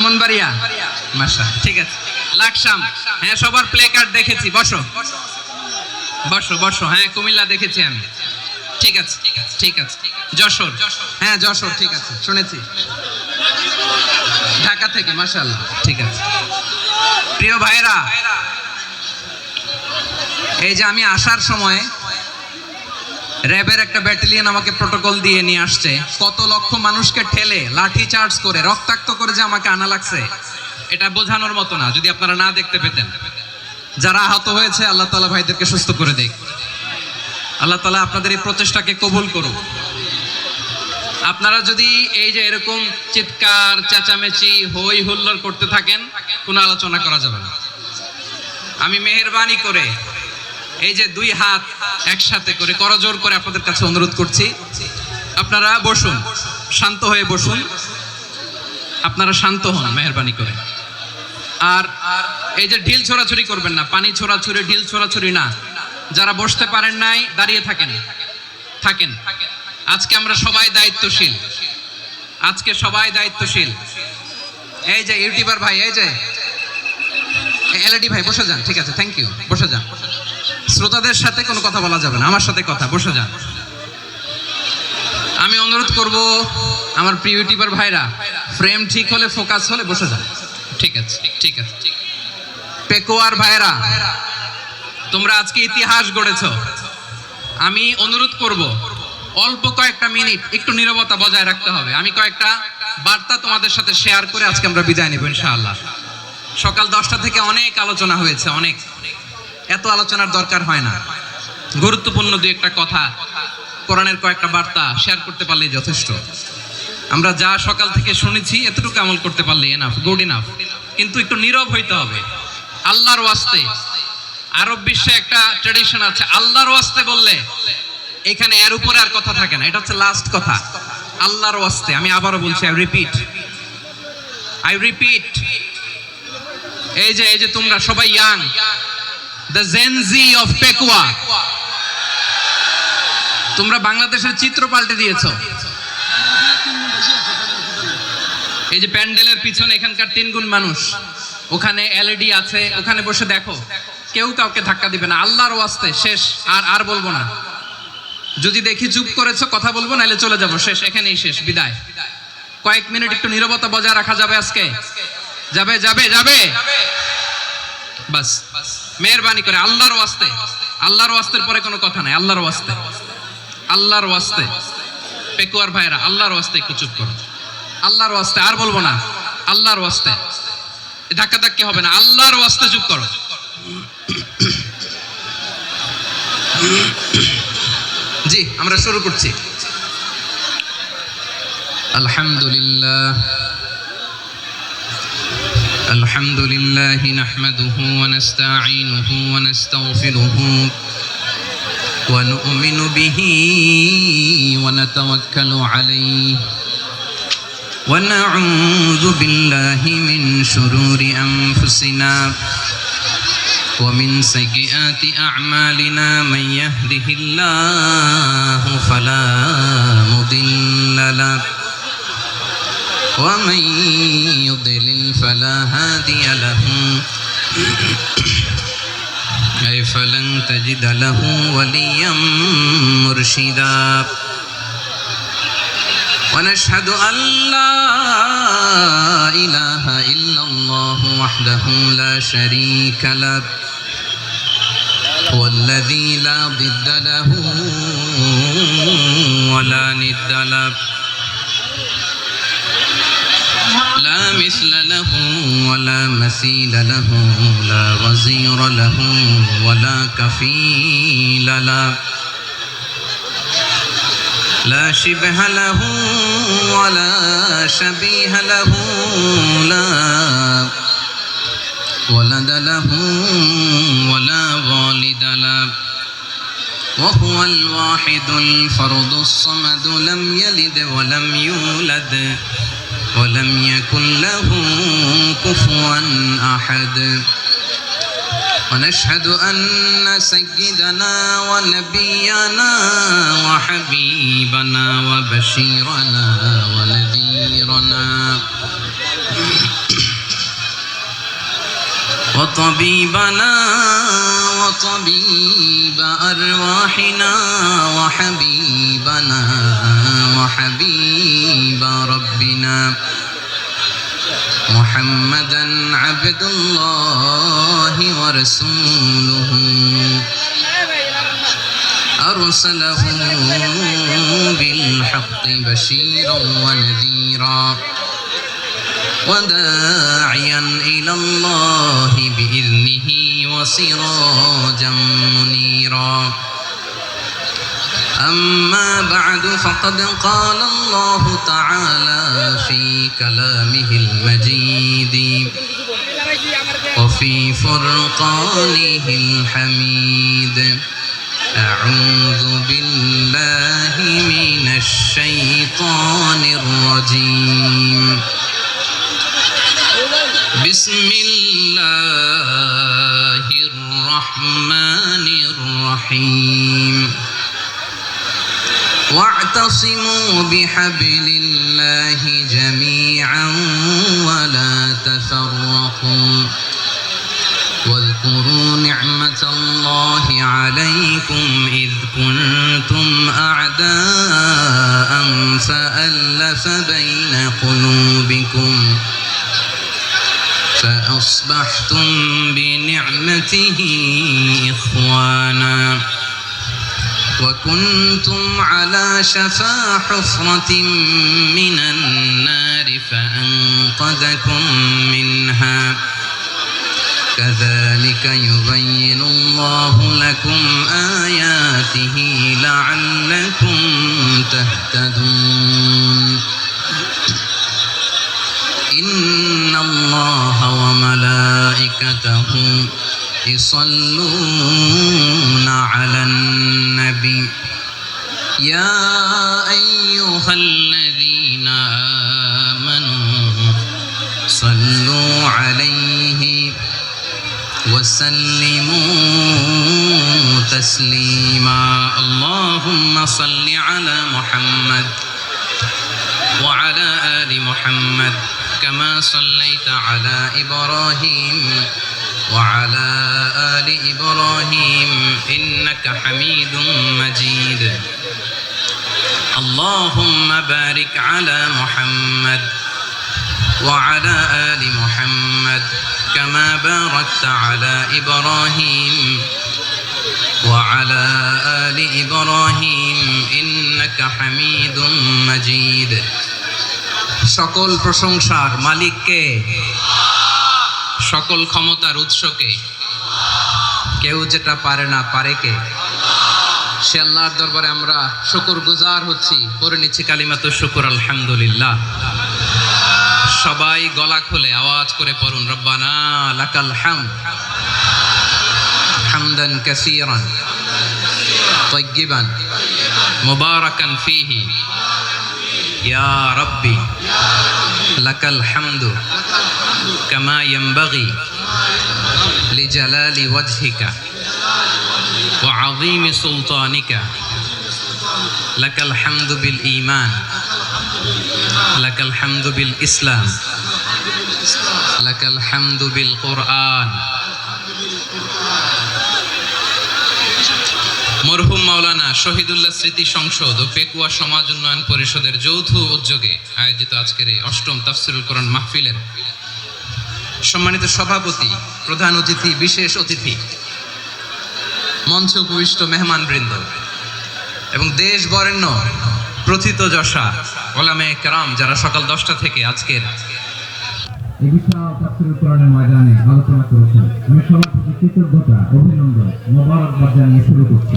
ব্রাহ্মণবাড়িয়া, মাশাআল্লাহ, ঠিক আছে। লাকসাম, হ্যাঁ সবার প্লে কার্ড দেখেছি, বসো বসো বসো। হ্যাঁ কুমিল্লা দেখেছি আমি, ঠিক আছে ঠিক আছে। যশোর, হ্যাঁ যশোর, ঠিক আছে শুনেছি। ঢাকা থেকে, মাশাআল্লাহ, ঠিক আছে। প্রিয় ভাইরা, এই যে আমি আসার সময় র্যাবের একটা ব্যাটালিয়ন আমাকে প্রোটোকল দিয়ে নিয়ে আসছে, কত লক্ষ মানুষকে ঠেলে লাঠি চার্জ করে রক্তাক্ত করে যে আমাকে আনা লাগছে, এটা বোঝানোর মতো না। যদি আপনারা না দেখতে পেতেন, যারা আহত হয়েছে আল্লাহ তাআলা ভাইদেরকে সুস্থ করে দেখ। আল্লাহ তাআলা আপনাদের এই প্রচেষ্টাকে কবুল করুন। আপনারা যদি এই যে এরকম চিৎকার চেঁচামেচি হই হুল্লোড় করতে থাকেন, কোনো আলোচনা করা যাবে না। আমি মেহেরবানি করে এই যে দুই হাত একসাথে করে করজোর করে আপনাদের কাছে অনুরোধ করছি, আপনারা বসুন, শান্ত হয়ে বসুন, আপনারা শান্ত হন মেহেরবানি করে। আর এই যে ঢিল ছোড়াছুরি করবেন না, পানি ছোড়াছুরি ঢিল ছোড়াছুরি না। যারা বসতে পারেন নাই দাঁড়িয়ে থাকেন থাকেন। আজকে আমরা সবাই দায়িত্বশীল, আজকে সবাই দায়িত্বশীল। এই যে ইউটিউবার ভাই, এই যে এলইডি ভাই, বসে যান, ঠিক আছে, থ্যাংক ইউ, বসে যান। শ্রোতাদের সাথে কোনো কথা বলা যাবে না, আমার সাথে কথা, বসে যান। আমি অনুরোধ করব আমার প্রিয় ইউটিউবার ভাইরা, ফ্রেম ঠিক হলে ফোকাস হলে বসে যান, ঠিক আছে ঠিক আছে। পেকোয়ার ভাইরা, তোমরা আজকে ইতিহাস গড়েছো। আমি অনুরোধ করব অল্প কয়েকটা মিনিট একটু নীরবতা বজায় রাখতে হবে। আমি কয়েকটা বার্তা তোমাদের সাথে শেয়ার করে আজকে আমরা বিদায় নেব ইনশাআল্লাহ। সকাল 10টা থেকে অনেক আলোচনা হয়েছে, অনেক, এত আলোচনার দরকার হয় না। গুরুত্বপূর্ণ দুই একটা কথা, কোরআনের কয়েকটা বার্তা শেয়ার করতে পারলেই যথেষ্ট। আমরা যা সকাল থেকে শুনেছি এতটুকু আমল করতে পারলে এনাফ, গুড ইনাফ। কিন্তু একটু নীরব হইতে হবে আল্লাহর ওয়াস্তে। আরব বিশ্বে একটা ট্র্যাডিশন আছে, আল্লাহর ওয়াস্তে বললে এখানে এর উপরে আর কথা থাকে না, এটা হচ্ছে লাস্ট কথা। আল্লাহর ওয়াস্তে, আমি আবারও বলছি, আই রিপিট। এই যে তোমরা সবাই young, the Gen Z of Pekua, তোমরা বাংলাদেশের চিত্র পাল্টে দিয়েছো। এই যে প্যান্ডেলের পিছনে এখানকার 3 গুণ মানুষ, ওখানে এলইডি আছে, ওখানে বসে দেখো, কেউ কাউকে ধাক্কা দিবে না। আল্লাহর ওয়াস্তে শেষ, আর বলবো না। যদি দেখি চুপ করেছো, কথা বলবো, নাইলে চলে যাবো, শেষ, এখানেই শেষ, বিদায়। কয়েক মিনিট একটু নীরবতা বজায় রাখা যাবে আজকে? যাবে যাবে যাবে, বাস মেহেরবানি করে আল্লাহর ওয়াস্তে। আল্লাহর ওয়াস্তের পরে কোনো কথা নাই, আল্লাহর ওয়াস্তে, আল্লাহর ওয়াস্তে। পেকুয়ার ভাইরা, আল্লাহর ওয়াস্তে একটু চুপ করো, আল্লাহর ওয়াস্তে, আর বলবো না, আল্লাহর ওয়াস্তে। ধাক্কা ধাক্কি হবে না, আল্লাহর ওয়াস্তে চুপ করো। জি, আমরা শুরু করছি। আলহামদুলিল্লাহ, আলহামদুলিল্লাহ নাহমাদুহু ওয়া নাস্তাঈনুহু ওয়া নাস্তাগফিরুহু ওয়া নু'মিনু বিহি ওয়া নাতাওয়াক্কালু আলাইহি ওয়া নাউযু বিল্লাহি মিন শুরুরি আনফুসিনা ومن سيئات أعمالنا من يهده الله فلا مضل له ومن يضلل فلا هادي له أي فلن تجد له وليا مرشدا ونشهد أن لا إله إلا الله وحده لا شريك له والذي لا ضد له ولا ند له لا مثل له ولا مثيل له لا وزير له ولا كفيل له لا شبه له ولا شبيه له لا ولد له ولا والد له وهو الواحد الفرد الصمد لم يلد ولم يولد ولم يكن له كفوا أحد ونشهد أن سيدنا ونبينا وحبيبنا وبشيرنا ونذيرنا وطبيبنا وطبيب أرواحنا وحبيبنا وحبيب ربنا محمدا عبد الله ورسوله أرسله بالحق بشيرا ونذيرا وداعيا إلى الله بإذنه وسراجا منيرا أما بعد فقد قال الله تعالى في كلامه المجيد وفي فرقانه الحميد أعوذ بالله من الشيطان الرجيم بسم الله الرحمن الرحيم واعتصموا بحبل الله جميعا ولا تفرقوا واذكروا نعمة الله عليكم إذ كنتم أعداء فألف بين قلوبكم فأصبحتم بنعمته إخوانا وكنتم على شفا حفرة من النار فأنقذكم منها كذلك يبين الله لكم آياته لعلكم تهتدون إن الله وملائكته يصلون على النبي يا أيها الذين آمنوا صلوا عليه وسلموا تسليما اللهم صل على محمد وعلى آل محمد كما صليت على إبراهيم وعلى آل إبراهيم إنك حميد مجيد اللهم بارك على محمد وعلى آل محمد كما باركت على إبراهيم وعلى آل إبراهيم إنك حميد مجيد সকল প্রশংসার মালিক কে সকল ক্ষমতার উৎস কে কেউ যেটা পারে না পারে কে সে আল্লাহর দরবারে আমরা শুকরগুজার হচ্ছি পড়ে নিচ্ছি কালিমাতুশ শুকর আলহামদুলিল্লাহ সবাই গলা খুলে আওয়াজ করে পড়ুন রব্বানা লাকাল হামদ হামদান কাসীরান তাইয়িবান মুবারাকান ফীহি ইয়া রাব্বি লাকাল হামদু কামা ইয়ানবাগি লিজালালি ওয়াজহিকা ওয়া আযীমি সুলতানিকা লাকাল হামদু বিল ঈমান লাকাল হামদু বিল ইসলাম লাকাল হামদু বিল কুরআন মরহুম মাওলানা শহীদুল্লাহ স্মৃতি সংসদ ও পেকুয়া সমাজ উন্নয়ন পরিষদের যৌথ উদ্যোগে আয়োজিত আজকের এই অষ্টম তাফসীরুল কোরআন মাহফিলের সম্মানিত সভাপতি, প্রধান অতিথি, বিশেষ অতিথি, মঞ্চে উপবিষ্ট মেহমানবৃন্দ এবং দেশ বরেণ্য প্রথিতযশা ওলামায়ে কেরাম যারা সকাল 10টা থেকে আজকের এই বিশাল তাফসীরুল কোরআনের ময়দানে আলোচনা করেছেন। আমি সবার প্রতি কৃতজ্ঞতা, অভিনন্দন, মোবারকবাদ জানিয়ে শুরু করছি।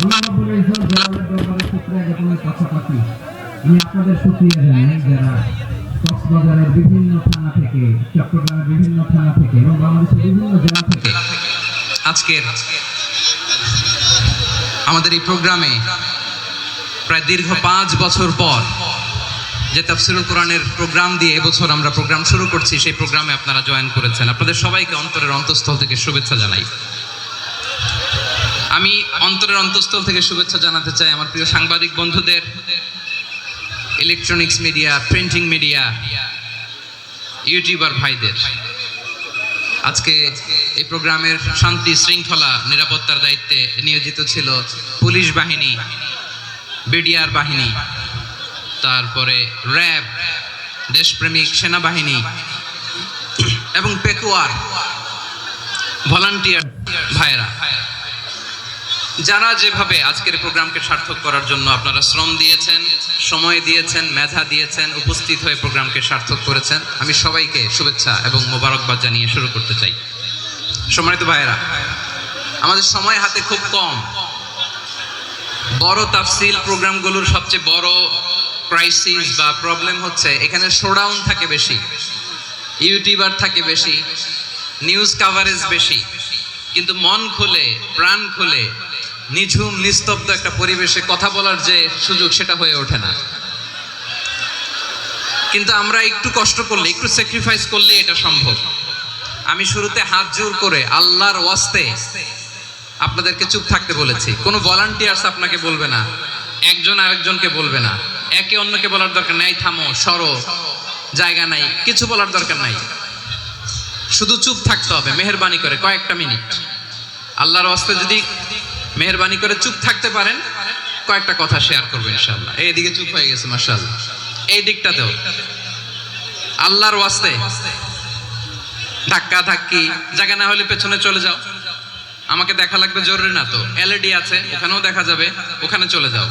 আল্লাহ রাব্বুল ইজ্জত জালালের দরবারে শুকরিয়া জ্ঞাপনের পাশাপাশি আমি আপনাদের শুকরিয়া জানাই যারা কক্সবাজারের বিভিন্ন থানা থেকে, চট্টগ্রামের বিভিন্ন থানা থেকে এবং বাংলাদেশের বিভিন্ন জেলা থেকে আজকের আমাদের এই প্রোগ্রামে প্রায় দীর্ঘ 5 বছর পর যে তাফসীরুল কোরআনের প্রোগ্রাম দিয়ে এবছর আমরা প্রোগ্রাম শুরু করছি, সেই প্রোগ্রামে আপনারা জয়েন করেছেন। আপনাদের সবাইকে অন্তরের অন্তঃস্থল থেকে শুভেচ্ছা জানাই। আমি অন্তরের অন্তঃস্থল থেকে শুভেচ্ছা জানাতে চাই আমার প্রিয় সাংবাদিক বন্ধুদের, electronics media, printing media, YouTuber ভাইদের, আজকে এই প্রোগ্রামের শান্তি শৃঙ্খলা নিরাপত্তার দায়িত্বে নিয়োজিত ছিল পুলিশ বাহিনী, বিডিআর বাহিনী, তারপরে র্যাব, দেশপ্রেমিক সেনাবাহিনী এবং পেকুয়ার ভলান্টিয়ার ভাইরা, যারা যেভাবে আজকের প্রোগ্রামকে সার্থক করার জন্য আপনারা শ্রম দিয়েছেন, সময় দিয়েছেন, মেধা দিয়েছেন, উপস্থিত হয়ে প্রোগ্রামকে সার্থক করেছেন, আমি সবাইকে শুভেচ্ছা এবং মোবারকবাদ জানিয়ে শুরু করতে চাই। সম্মানিত ভাইরা, আমাদের সময় হাতে খুব কম। বড় তাফসিল প্রোগ্রামগুলোর সবচেয়ে বড় ক্রাইসিস বা প্রবলেম হচ্ছে এখানে শোডাউন থাকে বেশি, ইউটিউবার থাকে বেশি, নিউজ কাভারেজ বেশি, কিন্তু মন খুলে, প্রাণ খুলে, নিঝুম নিস্তব্ধ একটা পরিবেশে কথা বলার যে সুযোগ, সেটা হয়ে ওঠে না। কিন্তু আমরা একটু কষ্ট করলে, একটু স্যাক্রিফাইস করলে এটা সম্ভব। আমি শুরুতে হাত জোর করে আল্লাহর ওয়াস্তে আপনাদেরকে চুপ থাকতে বলেছি। কোনো ভলান্টিয়ার্স আপনাকে বলবে না, একজন আরেকজনকে বলবে না, একে অন্যকে বলার দরকার নাই, থামো, সরো, জায়গা নাই, কিছু বলার দরকার নাই। শুধু চুপ থাকতে হবে মেহেরবানি করে কয়েকটা মিনিট। আল্লাহর ওয়াস্তে যদি মেহেরবানি করে চুপ থাকতে পারেন, কয়েকটা কথা শেয়ার করবো ইনশাআল্লাহ। এইদিকে চুপ হয়ে গেছে মাশাআল্লাহ, এই দিকটাতেও আল্লাহর ওয়াস্তে ধাক্কা ধাক্কি, জায়গা না হলে পেছনে চলে যাও। আমাকে দেখা লাগবে জরুরি না তো, এলইডি আছে, ওখানেও দেখা যাবে, ওখানে চলে যাও।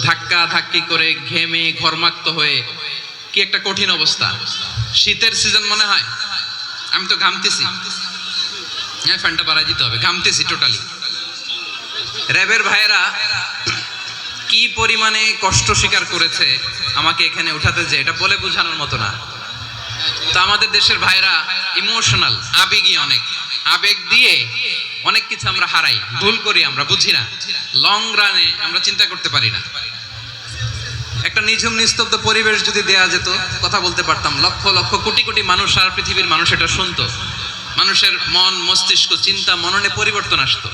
ধাক্কা ধাক্কি করে ঘেমে ঘরমাক্ত হয়ে কি একটা কঠিন অবস্থা। শীতের সিজন মনে হয়, আমি তো ঘামতেছি, হ্যাঁ ফ্যানটা বাড়াই দিতে হবে, ঘামতেছি টোটালি। র্যাবের ভাইয়েরা কি পরিমাণে কষ্ট স্বীকার করেছে আমাকে এখানে উঠাতে, যে এটা বলে বোঝানোর মতো না। তো আমাদের দেশের ভাইরা ইমোশনাল, আবেগী, অনেক আবেগ দিয়ে অনেক কিছু আমরা হারাই, ভুল করি, আমরা বুঝি না, লং রানে আমরা চিন্তা করতে পারি না। একটা নিঝুম নিস্তব্ধ পরিবেশ যদি দেয়া যেত, কথা বলতে পারতাম, লক্ষ লক্ষ কোটি কোটি মানুষ, সারা পৃথিবীর মানুষ এটা শুনতো, মানুষের মন, মস্তিষ্ক, চিন্তা, মননে পরিবর্তন আসতো।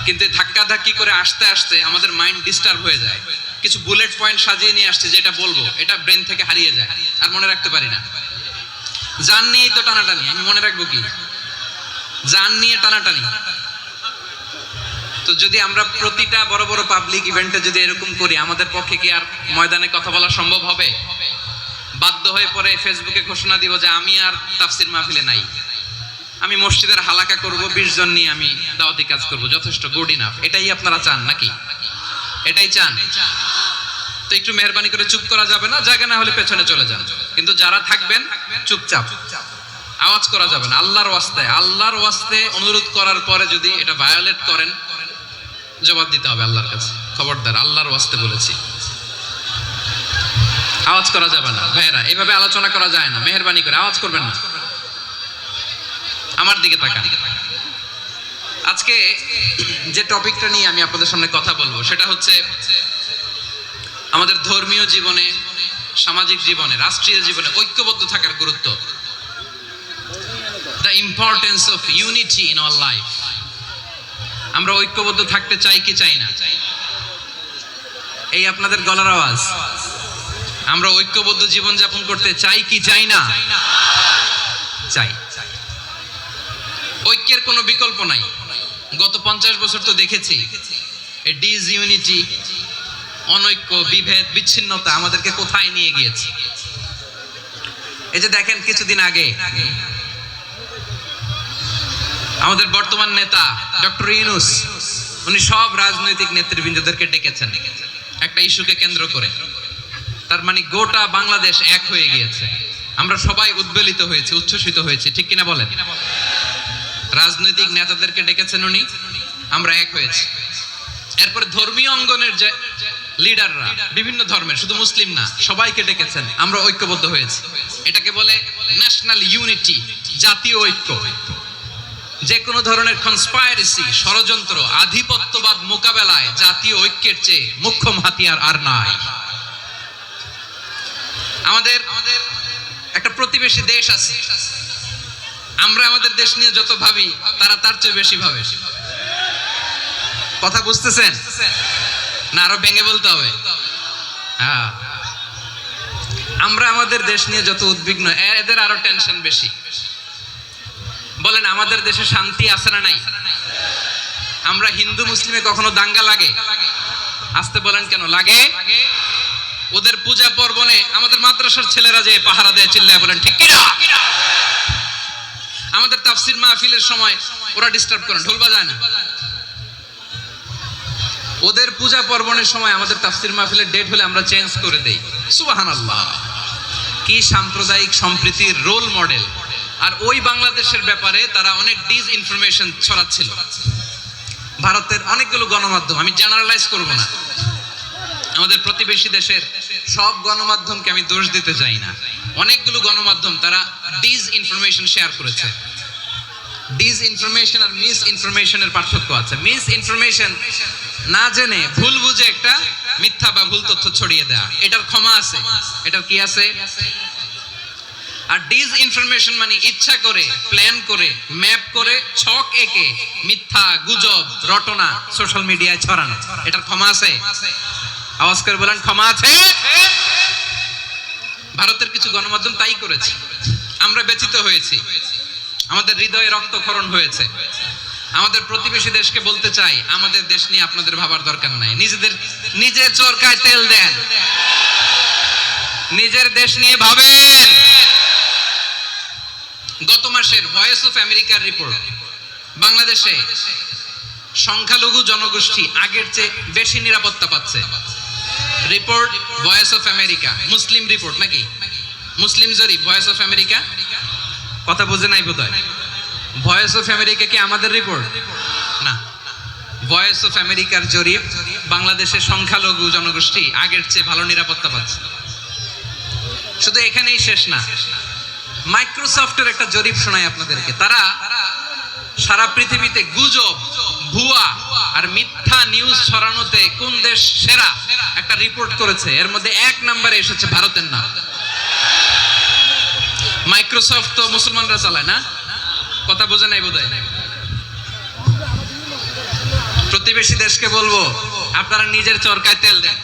কিন্তু ধাক্কা ধাক্কি করে আসতে আসতে আমাদের মাইন্ড ডিস্টার্ব হয়ে যায়। কিছু বুলেট পয়েন্ট সাজিয়ে নিয়ে আসছে, যেটা বলবো এটা ব্রেন থেকে হারিয়ে যায়, আর মনে রাখতে পারি না। জান নিয়েই তো টানাটানি, আমি মনে রাখবো কি? জান নিয়ে টানাটানি। তো যদি আমরা প্রতিটা বড় বড় পাবলিক ইভেন্টে যদি এরকম করি, আমাদের পক্ষে কি আর ময়দানে কথা বলা সম্ভব হবে? বাধ্য হয়ে পরে ফেসবুকে ঘোষণা দিব যে আমি আর তাফসির মাহফিলে নাই, আমি মসজিদের হালাকা করব, 20 জন নিয়ে আমি দাওয়াতি কাজ করব, যথেষ্ট, গুড ইনাফ। এটাই আপনারা চান নাকি? এটাই চান? তো একটু মেহেরবানি করে চুপ করা যাবে না, জায়গা না হলে পেছনে চলে যান। কিন্তু যারা থাকবেন চুপচাপ, আওয়াজ করা যাবে না। আল্লাহর ওয়াস্তে, আল্লাহর ওয়াস্তে অনুরোধ করার পরে যদি এটা ভায়োলেট করেন, জবাব দিতে হবে আল্লাহর কাছে। খবরদার, আল্লাহর ওয়াস্তে বলেছি, আওয়াজ করা যাবে না। ভাইরা, এইভাবে আলোচনা করা যায় না, মেহেরবানি করে আওয়াজ করবেন না। আমার দিকে তাকান। আজকে যে টপিকটা নিয়ে আমি আপনাদের সামনে কথা বলবো, সেটা হচ্ছে আমাদের ধর্মীয় জীবনে, সামাজিক জীবনে, রাষ্ট্রীয় জীবনে ঐক্যবদ্ধ থাকার গুরুত্ব। The importance of unity in our life. আমরা ঐক্যবদ্ধ থাকতে চাই কি চাই না? এই আপনাদের গলার আওয়াজ। আমরা ঐক্যবদ্ধ জীবন যাপন করতে চাই কি চাই না? চাই। ঐক্যের কোনো বিকল্প নাই। গত 50 বছর তো দেখেছি এই ডিসইউনিটি, অনৈক্য, বিভেদ, বিচ্ছিন্নতা আমাদেরকে কোথায় নিয়ে গিয়েছে। এই যে দেখেন, কিছুদিন আগে আমাদের বর্তমান নেতা ডক্টর ইউনূস, উনি সব রাজনৈতিক নেতৃবৃন্দদেরকে ডেকেছেন একটা ইস্যুকে কেন্দ্র করে। তার মানে গোটা বাংলাদেশ এক হয়ে গিয়েছে। আমরা সবাই উদ্বেলিত হয়েছি, উচ্ছ্বসিত হয়েছি, ঠিক কিনা বলেন? রাজনৈতিক নেতাদেরকে ডেকেছেন উনি, আমরা এক হয়েছি। এরপরে ধর্মীয় অঙ্গনের যে লিডাররা, বিভিন্ন ধর্মের, শুধু মুসলিম না, সবাইকে ডেকেছেন, আমরা ঐক্যবদ্ধ হয়েছি। এটাকে বলে ন্যাশনাল ইউনিটি, জাতীয় ঐক্য। যে কোনো ধরনের কনস্পাইরেসি, ষড়যন্ত্র, আধিপত্যবাদ মোকাবেলায় জাতীয় ঐক্যের চেয়ে মুখ্যম হাতিয়ার আর নাই। আমাদের একটা প্রতিবেশী দেশ আছে, আমরা আমাদের দেশ নিয়ে যত ভাবি, তারা তার চেয়ে বেশি ভাবে। কথা বুঝতেছেন না? আরো ভেঙে বলতে হবে। হ্যাঁ, আমরা আমাদের দেশ নিয়ে যত উদ্বিগ্ন, এদের আরো টেনশন বেশি। বলেন আমাদের দেশে শান্তি আছে না নাই? আমরা হিন্দু মুসলিমে কখনো দাঙ্গা লাগে? আসতে বলেন কেন লাগে? ওদের পূজা পার্বণে আমাদের মাদ্রাসার ছেলেরা যে পাহারা দেয়, চিল্লায় বলেন ঠিক কিনা? আমাদের তাফসির মাহফিলের সময় ওরা ডিস্টার্ব করে, ঢোল বাজায় না। ওদের পূজা পার্বণের সময় আমাদের তাফসির মাহফিলের ডেট হলে আমরা চেঞ্জ করে দেই। সুবহানাল্লাহ, কি সাম্প্রদায়িক সম্প্রীতির রোল মডেল। আর ওই বাংলাদেশের ব্যাপারে তারা অনেক ডিসইনফরমেশন ছড়াচ্ছিল। ভারতের অনেকগুলো গণমাধ্যম, আমি জেনারেলাইজ করব না, আমাদের প্রতিবেশী দেশের সব গণমাধ্যমকে আমি দোষ দিতে চাই না, অনেকগুলো গণমাধ্যম তারা ডিসইনফরমেশন শেয়ার করেছে। ডিসইনফরমেশন আর মিস ইনফরমেশনের পার্থক্য আছে। মিস ইনফরমেশন না জেনে ভুল বুঝে একটা মিথ্যা বা ভুল তথ্য ছড়িয়ে দেয়া, এটার ক্ষমা আছে, এটার কি আছে। আর ডিসইনফরমেশন মানে ইচ্ছা করে, প্ল্যান করে, ম্যাপ করে, ছক এঁকে মিথ্যা, গুজব, রটনা সোশ্যাল মিডিয়ায় ছড়ানো, এটার ক্ষমা আছে? আওয়াজ করে বলেন ক্ষমা আছে? ভারতের কিছু গণমাধ্যম তাই করেছে, আমরা ব্যথিত হয়েছি, আমাদের হৃদয়ে রক্তক্ষরণ হয়েছে। আমাদের প্রতিবেশী দেশকে বলতে চাই, আমাদের দেশ নিয়ে আপনাদের ভাবার দরকার নাই, নিজের চরকায় তেল দেন, নিজের দেশ নিয়ে ভাবেন। গত মাসের ভয়েস অফ আমেরিকার রিপোর্ট, বাংলাদেশে সংখ্যালঘু জনগোষ্ঠী আগের চেয়ে বেশি নিরাপত্তা পাচ্ছে। Report voice of America, Muslim report নাকি? মুসলিম জরিপ, ভয়েস অফ আমেরিকা। কথা বুঝে নাই বোধহয়। ভয়েস অফ আমেরিকা কি আমাদের রিপোর্ট? না, ভয়েস অফ আমেরিকার জরিপ, বাংলাদেশের সংখ্যালঘু জনগোষ্ঠী আগের চেয়ে ভালো নিরাপত্তা পাচ্ছে। শুধু এখানেই শেষ না, মাইক্রোসফটের একটা জরিপ শোনাই আপনাদেরকে। তারা সারা পৃথিবীতে গুজব, ভুয়া আর মিথ্যা নিউজ ছড়ানোতে কোন দেশ সেরা একটা রিপোর্ট করেছে। এর মধ্যে 1 নম্বরে এসেছে ভারতের নাম। মাইক্রোসফট তো মুসলমানরা চালায় না, কথা বোঝে নাই বোধহয়। প্রতিবেশী দেশকে বলবো, আপনারা নিজের চরকায় তেল দেন,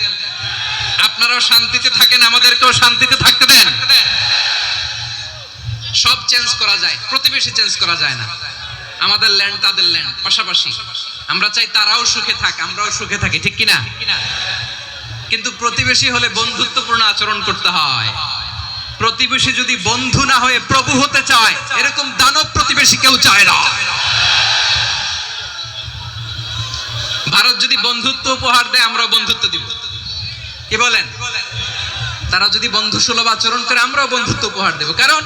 আপনারাও শান্তিতে থাকেন, আমাদেরকেও শান্তিতে থাকতে দেন। সব চেঞ্জ করা যায়, প্রতিবেশী চেঞ্জ করা যায় না। আমাদের ল্যান্ড তাদের ল্যান্ড, পাশাপাশি। আমরা চাই তারাও সুখে থাক, আমরাও সুখে থাকি, ঠিক কিনা? কিন্তু প্রতিবেশী হলে বন্ধুত্বপূর্ণ আচরণ করতে হয়। প্রতিবেশী যদি বন্ধু না হয়ে প্রভু হতে চায়, এরকম দানব প্রতিবেশী কেউ চায় না। ভারত যদি বন্ধুত্ব উপহার দেয়, আমরাও বন্ধুত্ব দিব, কি বলেন? তারা যদি বন্ধু সুলভ আচরণ করে, আমরাও বন্ধুত্ব উপহার দেব। কারণ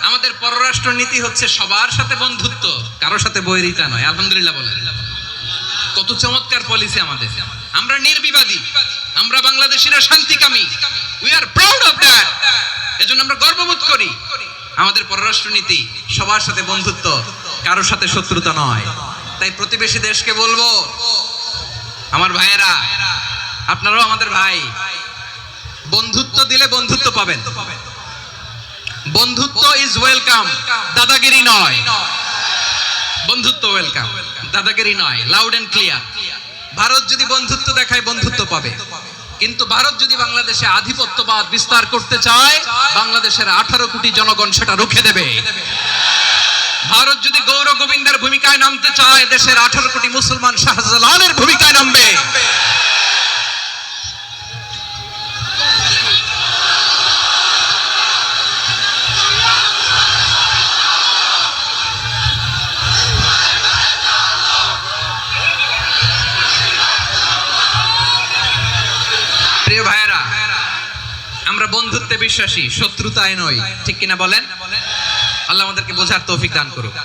আমাদের পররাষ্ট্র নীতি হচ্ছে সবার সাথে বন্ধুত্ব, কারোর সাথে বৈরিতা নয়। আলহামদুলিল্লাহ বলেন, কত চমৎকার পলিসি আমাদের। আমরা নির্বিবাদী, আমরা বাংলাদেশিরা শান্তিকামী, we are proud of that. এজন্য আমরা গর্ববোধ করি। আমাদের পররাষ্ট্র নীতি সবার সাথে বন্ধুত্ব, কারোর সাথে শত্রুতা নয়। তাই প্রতিবেশী দেশকে বলবো, আমার ভাইয়েরা, আপনারাও আমাদের ভাই, বন্ধুত্ব দিলে বন্ধুত্ব পাবেন। বন্ধুত্ব ইজ ওয়েলকাম, দাদাগিরি নয়। বন্ধুত্ব ওয়েলকাম, দাদাগিরি নয়, লাউড এন্ড ক্লিয়ার। ভারত যদি বন্ধুত্ব দেখায়, বন্ধুত্ব পাবে। কিন্তু ভারত যদি বাংলাদেশে আধিপত্যবাদ বিস্তার করতে চায়, বাংলাদেশের 18 কোটি জনগণ সেটা রুখে দেবে। ভারত যদি গৌর গোবিন্দের ভূমিকায় নামতে চায়, দেশের 18 কোটি মুসলমান শাহজালালের ভূমিকায় নামবে। প্রিয় ভাইয়েরা, আমরা বন্ধুত্বে বিশ্বাসী, শত্রুতায় নয়, ঠিক কিনা বলেন? আল্লাহ আমাদেরকে বোঝার তৌফিক দান করুক।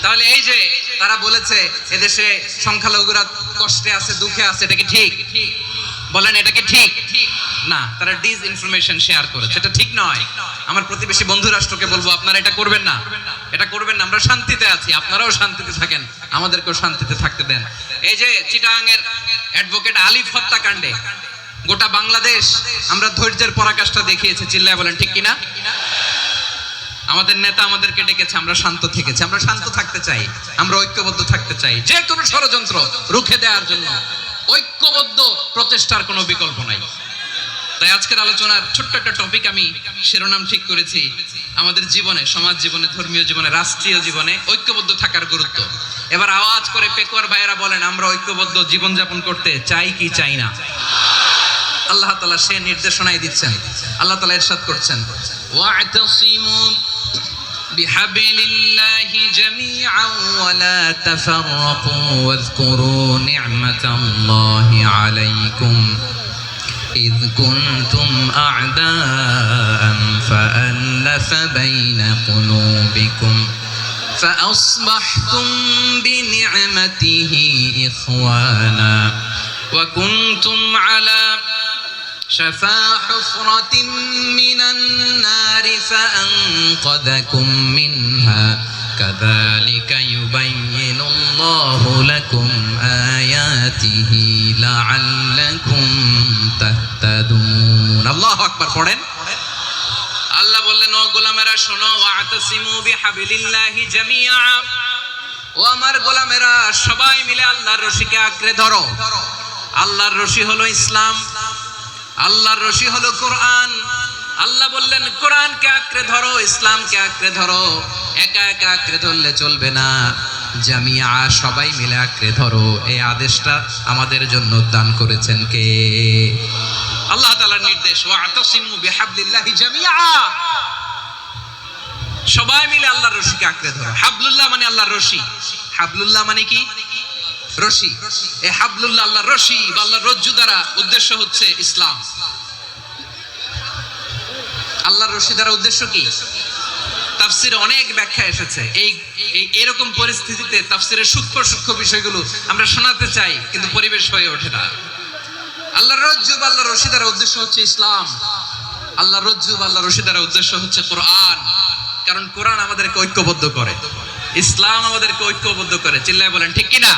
তাহলে এই যে তারা বলেছে এদেশে সংখ্যালঘুরা কষ্টে আছে, দুঃখে আছে, এটা কি ঠিক? বলেন, এটা কি ঠিক? না, তারা ডিসইনফরমেশন শেয়ার করেছে, এটা ঠিক নয়। আমার প্রতিবেশী বন্ধু রাষ্ট্রকে বলবো, আপনারা এটা করবেন না, এটা করবেন না। আমরা শান্তিতে আছি, আপনারাও শান্তিতে থাকেন, আমাদেরকেও শান্তিতে থাকতে দেন। এই যে চিটাগাংয়ের অ্যাডভোকেট আলিফ হত্যাকাণ্ডে গোটা বাংলাদেশ আমরা ধৈর্যের পরাকাষ্ঠা দেখিয়েছে, চিল্লায় বলেন ঠিক কিনা? আমাদের নেতা আমাদেরকে ডেকেছে, আমরা শান্ত থেকেছি। আমরা শান্ত থাকতে চাই, আমরা ঐক্যবদ্ধ থাকতে চাই। যে কোনো ষড়যন্ত্র রুখে দেওয়ার জন্য ঐক্যবদ্ধ প্রচেষ্টার কোনো বিকল্প নাই। তাই আজকের আলোচনার ছোট্ট একটা টপিক আমি শিরোনাম ঠিক করেছি, আমাদের জীবনে, সমাজ জীবনে, ধর্মীয় জীবনে, রাষ্ট্রীয় জীবনে ঐক্যবদ্ধ থাকার গুরুত্ব। এবার আওয়াজ করে পেকুয়ার ভাইয়েরা বলেন, আমরা ঐক্যবদ্ধ জীবনযাপন করতে চাই কি চাই না? আল্লাহ তাআলা সে নির্দেশনাই দিচ্ছেন। আল্লাহ তাআলা ইরশাদ করছেন, ওয়া'তাসিমু বিহাবলিল্লাহি জামিআন ওয়া লা তাফাররাকু ওয়াযকুরু নি'মাতাল্লাহি আলাইকুম إذ كنتم أعداء فألف بين قلوبكم فأصبحتم بنعمته إخوانا وكنتم على شفا حفرة من النار فأنقذكم منها كذلك يبين الله لكم آياته لعلكم تهتدون الله أكبر পড়েন। আল্লাহ বললেন, ও গোলামেরা শোনো, ওয়া'তাসিমু বিহাবলিল্লাহি জামিআ, ও আমার গোলামেরা সবাই মিলে আল্লাহর রশিকে আঁকড়ে ধরো। আল্লাহর রশি হলো ইসলাম, আল্লাহর রশি হলো কোরআন। আল্লাহ বললেন, কোরআনকে আঁকড়ে ধরো, ইসলামকে আঁকড়ে ধরো। একা একা আঁকড়ে ধরলে চলবে না, জামিয়া, সবাই মিলে আঁকড়ে ধরো। এই আদেশটা আমাদের জন্য দান করেছেন কে? আল্লাহ তাআলার নির্দেশ, ওয়া'তাসিমু বিহাবলিল্লাহি জামিআ, সবাই মিলে আল্লাহর রশিকে আঁকড়ে ধরো। হাবলুল্লাহ মানে আল্লাহর রশি। হাবলুল্লাহ মানে কি? রশি। এই হাবলুল্লাহ আল্লাহর রশি বা আল্লাহর রজ্জু দ্বারা উদ্দেশ্য হচ্ছে ইসলাম। আল্লাহর রশি দ্বারা উদ্দেশ্য কি? তাফসিরে অনেক ব্যাখ্যা এসেছে। এই এরকম পরিস্থিতিতে তাফসিরের সূক্ষ্ম সূক্ষ্ম বিষয়গুলো আমরা শোনাতে চাই, কিন্তু পরিবেশ হয়ে ওঠে না। আল্লাহর রজ্জু বা আল্লাহর রশি দ্বারা উদ্দেশ্য হচ্ছে ইসলাম। আল্লাহর রজ্জু বা আল্লাহর রশি দ্বারা উদ্দেশ্য হচ্ছে কোরআন। কারণ কোরআন আমাদেরকে ঐক্যবদ্ধ করে, ইসলাম আমাদেরকে ঐক্যবদ্ধ করে। চিল্লায় বলেন ঠিক কিনা?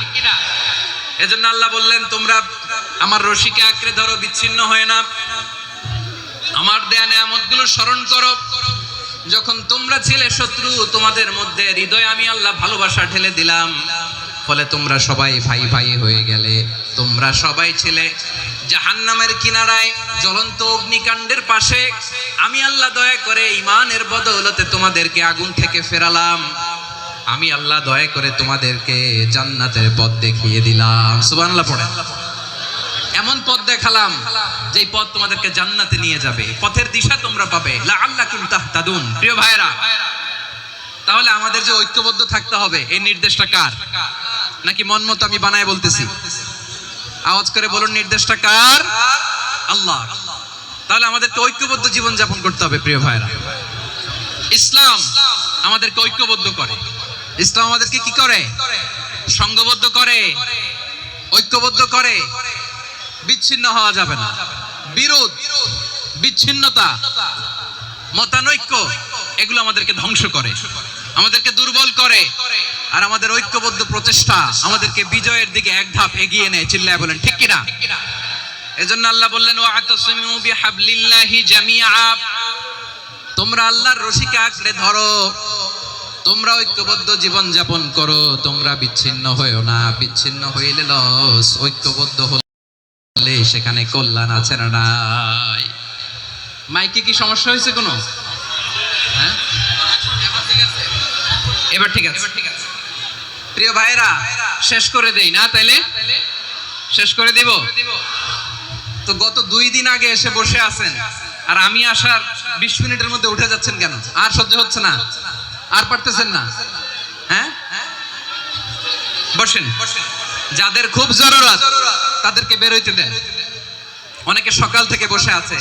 এজন্য আল্লাহ বললেন, তোমরা আমার রশিকে আঁকড়ে ধরো, বিচ্ছিন্ন হয় না। আমার দেয়া নেয়ামতগুলো স্মরণ করো। যখন তোমরা ছিলে শত্রু, তোমাদের মধ্যে হৃদয়ে আমি আল্লাহ ভালোবাসা ঢেলে দিলাম, ফলে তোমরা সবাই ভাই ভাই হয়ে গেলে। তোমরা সবাই ছিলে জাহান্নামের কিনারায়, জ্বলন্ত অগ্নিকাণ্ডের পাশে। আমি আল্লাহ দয়া করে ঈমানের বদৌলতে তোমাদেরকে আগুন থেকে ফেরালাম। আমি আল্লাহ দয়া করে তোমাদেরকে জান্নাতের পথ দেখিয়ে দিলাম। সুবহানাল্লাহ পড়েন। এমন পথ দেখালাম যেই পথ তোমাদেরকে জান্নাতে নিয়ে যাবে, পথের দিশা তোমরা পাবে। লাআল্লাকুম তাহতাদুন। প্রিয় ভাইরা, তাহলে আমাদের যে ঐক্যবদ্ধ থাকতে হবে, এই নির্দেশটা কার? নাকি মন মতো আমি বানায় বলতেছি? আওয়াজ করে বলুন, নির্দেশটা কার? আল্লাহ। তাহলে আমাদেরকে ঐক্যবদ্ধ জীবন যাপন করতে হবে। প্রিয় ভাইরা, ইসলাম আমাদেরকে ঐক্যবদ্ধ করে। ইসলাম আমাদেরকে কি করে? সংঘবদ্ধ করে, ঐক্যবদ্ধ করে। বিচ্ছিন্ন হওয়া যাবে না। বিরোধ, বিচ্ছিন্নতা, মতানৈক্য, এগুলো আমাদেরকে ধ্বংস করে, আমাদেরকে দুর্বল করে। আর আমাদের ঐক্যবদ্ধ প্রচেষ্টা আমাদেরকে বিজয়ের দিকে এক ধাপ এগিয়ে নেয়। চিল্লায় বলেন ঠিক কিনা? এজন্য আল্লাহ বললেন, ওয়া'তাসিমু বিহাবলিল্লাহি জামিআ, তোমরা আল্লাহর রশিকে আঁকড়ে ধরো, তোমরা ঐক্যবদ্ধ জীবন যাপন করো, তোমরা বিচ্ছিন্ন হইও না। বিচ্ছিন্ন হইলে লস, ঐক্যবদ্ধ হলে সেখানে কল্যাণ আছে না নাই? মাইকে কি সমস্যা হয়েছে কোনো? হ্যাঁ, এবার ঠিক আছে। প্রিয় ভাইরা, শেষ করে দেই না? তাইলে শেষ করে দিব তো। গত 2 দিন আগে এসে বসে আছেন, আর আমি আসার 20 মিনিটের মধ্যে উঠে যাচ্ছেন কেন? আর সহ্য হচ্ছে না? আর পারতেছেন না? হ্যাঁ, বসেন। যাদের খুব জরুরত তাদেরকে বের হইতে দেন। অনেকে সকাল থেকে বসে আছে,